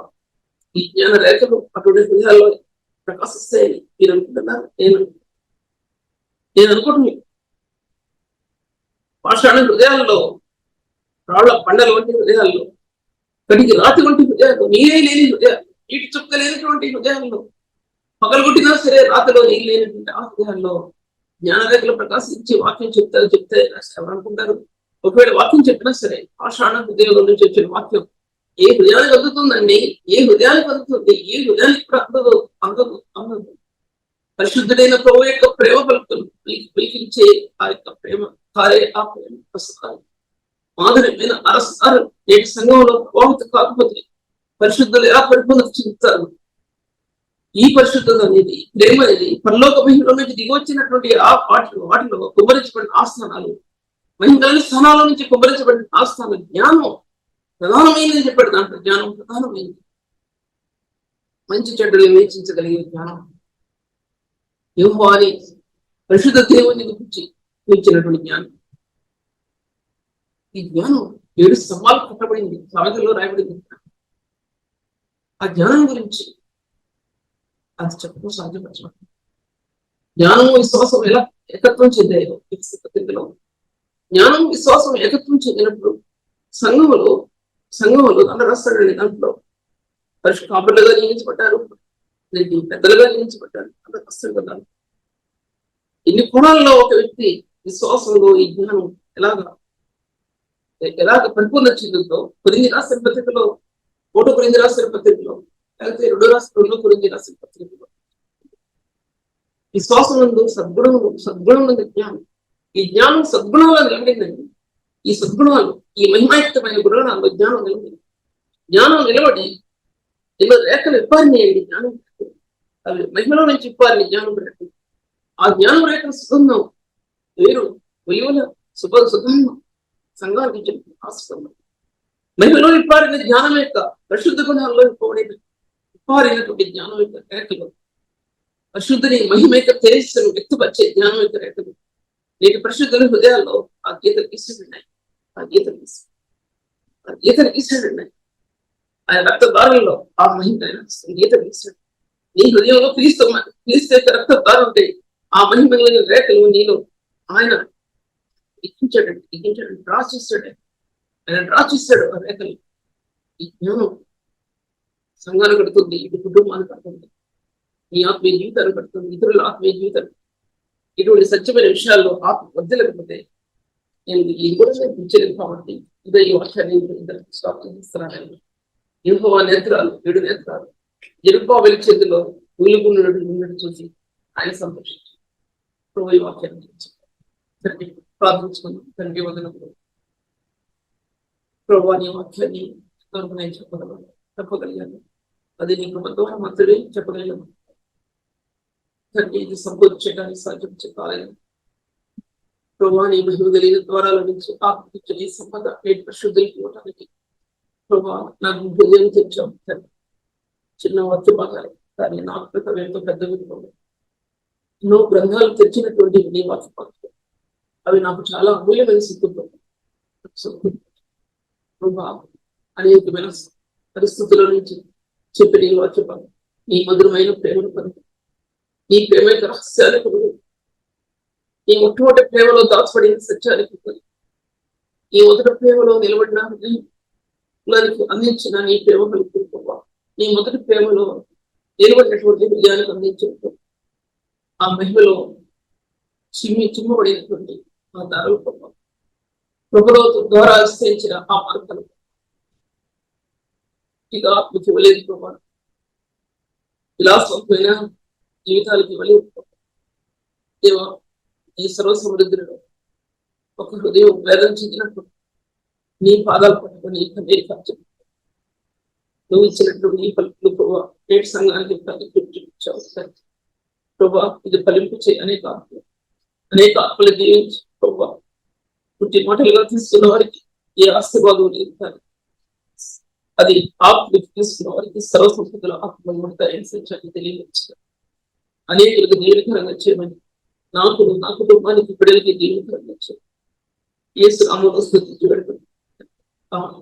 ఈ జ్ఞాన రేఖలు అటువంటి హృదయాల్లో ప్రకాశిస్తాయని మీరు అనుకుంటున్నారు. నేను అనుకుంటున్నాను. పాషాణ హృదయాల్లో, రాళ్ల పండల వంటి హృదయాల్లో, కడిగి రాతి వంటి హృదయాల్లో, నీరే లేని హృదయాలు, నీటి చుక్క లేనటువంటి హృదయాల్లో, పగలగొట్టినా సరే రాతిలో నీరు లేనటువంటి ఆ హృదయాల్లో జ్ఞానరేఖలు ప్రకాశించి వాక్యం చెప్తే ఎవరు అనుకుంటారు? ఒకవేళ వాక్యం చెప్పినా సరే పాషాణ హృదయం నుంచి వచ్చిన వాక్యం ఏ హృదయానికి అందుతుందండి? ఏ హృదయానికి అందుతుంది? ఏ హృదయానికి అందదు. పరిశుద్ధుడైన ప్రభు యొక్క ప్రేమ పలుకులు పలికించే ఆ యొక్క ప్రేమ కారే ఆ ప్రేమ ప్రస్తుతాలు మాధుర్యమైన అరసారు నేటి సంఘంలో ప్రభావిత కాకపోతే పరిశుద్ధులు ఎలా పరిపూర్ణత చెందుతారు? ఈ పరిశుద్ధత అనేది, ప్రేమ అనేది పరలోక మహిమలో నుంచి దిగొచ్చినటువంటి ఆ వాటిలో కుమ్మరించబడిన ఆస్థానాలు, మహిళల స్థానాల నుంచి కుమ్మరించబడిన ఆస్థానం జ్ఞానం ప్రధానమైనది చెప్పాడు. దాంట్లో జ్ఞానం ప్రధానమైనది. మంచి చెడ్డలు వివేచించగలిగే జ్ఞానం, యెహోవాని పరిశుద్ధ దేవుని గురించి ఇచ్చినటువంటి జ్ఞానం. ఈ జ్ఞానం 7 స్తంభాలు కట్టబడింది, సాగలో రాయబడింది. ఆ జ్ఞానం గురించి అది చెప్పడం సాధ్యపరచడం. జ్ఞానము విశ్వాసం ఎలా ఏకత్వం చెందాయో పత్రికలో, జ్ఞానం విశ్వాసం ఏకత్వం చెందినప్పుడు సంఘములు అలా రాస్తాడండి. దాంట్లో కాపులుగా నియమించబడ్డారు, పెద్దలుగా నియమించబడ్డారు, అలా రాస్తాడు కదా. ఇన్ని కోణాల్లో ఒక వ్యక్తి విశ్వాసంలో ఈ జ్ఞానం ఎలాగ పరిపూర్ణ చెందుతో కొరింథీ రాసిన పత్రికలో, 1 కొరింథీ రాసిన పత్రికలో, లేకపోతే 2 కొరింథీ రాసిన పత్రికలో విశ్వాసం నందు సద్గుణం జ్ఞానం. ఈ జ్ఞానం సద్గుణంలో నిలబడిందండి. ఈ సద్గుణాలు, ఈ మహిమాయుక్తమైన గుణాలు జ్ఞానం నిలబడింది. జ్ఞానం నిలబడి ఎన్నో రేఖలు ఇప్పారినాయండి. జ్ఞానం అవి మహిమలో నుంచి ఇప్పారిని జ్ఞానం రేఖలు. ఆ జ్ఞానం రేఖల సుగంధం వేరు, వెలువల సుగంధం సంఘానికి ఆస్పదం. మహిమలో ఇప్పారిన జ్ఞానం యొక్క పరిశుద్ధ గుణాల్లో ఇప్పారినటువంటి జ్ఞానం యొక్క రేఖలు, పరిశుద్ధిని మహిమ యొక్క తేజస్సును వ్యక్తపరిచే జ్ఞానం యొక్క రేఖలు నేటి పరిశుద్ధుల హృదయాల్లో ఆ గీతలు గీసాడున్నాయి. ఆయన రక్తదారుల్లో ఆ మహిమ గీతలు గీసాడు. నీ హృదయంలో క్రీస్తు యొక్క రక్తదారు ఉంటే ఆ మహిమలైన రేఖలు నీలో ఆయన ఎక్కించాడు, డ్రా చేస్తాడు. ఆయన డ్రా చేస్తాడు ఆ రేఖలు. ఈ జ్ఞానం సంఘాన్ని కడుతుంది, ఇటు కుటుంబాన్ని కడుతుంది, నీ ఆత్మీయ జీవితాన్ని కడుతుంది, ఇతరుల ఆత్మీయ జీవితాన్ని. ఇటువంటి సత్యమైన విషయాల్లో ఆత్మ వద్దలేకపోతే ఇది కూడా నేను పిచ్చలేదు కాబట్టి ఇదే ఈ వాక్యాన్ని స్వాగతిస్తున్నాను. యెహోవా నేత్రాలు 7 నేత్రాలు యెరుబ్బయలు చేతిలో వెలుగున్నట్టు చూసి ఆయన సంతోషించారు. ప్రభు ఈ వాక్యాన్ని తండ్రి ప్రార్థించుకున్నాం. తండ్రి వదనప్పుడు ప్రభు నీ వాక్యాన్ని నేను చెప్పగలిగాను. అది నీకు మధురమంతుడే చెప్పగలిగాను. తండ్రి ఇది సంబోధించడానికి సాధ్యం చెప్పాలని ప్రభు నీ మహిమ కలిగిన ద్వారాల నుంచి ఆత్మకి సంపద నేటి పరిశుద్ధులకి ఇవ్వడానికి ప్రభు నాకు హృదయం తెచ్చాం. చిన్న వచ్చు భాగాలు కానీ నా ఆత్మకం ఎంతో పెద్ద విధంగా ఎన్నో గ్రంథాలు తెచ్చినటువంటి నీ వాక్య అవి నాకు చాలా అమూల్యమైన సిద్ధం. అనేకమైన పరిస్థితుల నుంచి చెప్పి నీ వాక్య నీ మధురమైన ప్రేమను పొంది నీ ప్రేమ రహస్యాన్ని పొంది నీ మొట్టమొదటి ప్రేమలో దాచబడిన సత్యానికి పొంది నీ మొదటి ప్రేమలో నిలబడిన దానికి అందించిన నీ ప్రేమ కలుపుకోవా నీ మొదటి ప్రేమలో నిలబడినటువంటి హృదయానికి అందించిన ఆ మహిమలో చిమ్మబడినటువంటి ఆ దారులు ప్రభులో ద్వారా విస్తరించిన ఆ మార్గం ఇక ఆత్మకి ఇవ్వలేదు ప్రభా. విలాసమైన జీవితాలకి ఇవ్వలేదు దేవా. ఈ సర్వ సమృద్ధిలో ఒక హృదయం వేదన చెందినట్టు నీ పాదాలు పట్టుకొని కన్నీరు ఖర్చు నువ్వు ఇచ్చినటువంటి నీ పలుకులు ప్రభా నేటి సంఘానికి చూపించావు ప్రభా. ఇది ఫలింపు చేయి అనేక ఆత్మలు దీవించి ప్రభా. పుట్టి మాటలుగా తీసుకున్న వారికి ఏ ఆశీర్వాదం లేదు కానీ అది ఆత్మకి తీసుకున్న వారికి సర్వ సంస్కృతిలో ఆత్మలు ఉంటాయని సత్యాన్ని తెలియవచ్చు. అనేకులకు దీవెనకరంగా చేయమని నాకు నా కుటుంబానికి బిడ్డలకి దీవెనకరంగా చేయమని యేసు నామములో స్తుతించి వేడుకుంటున్నాను.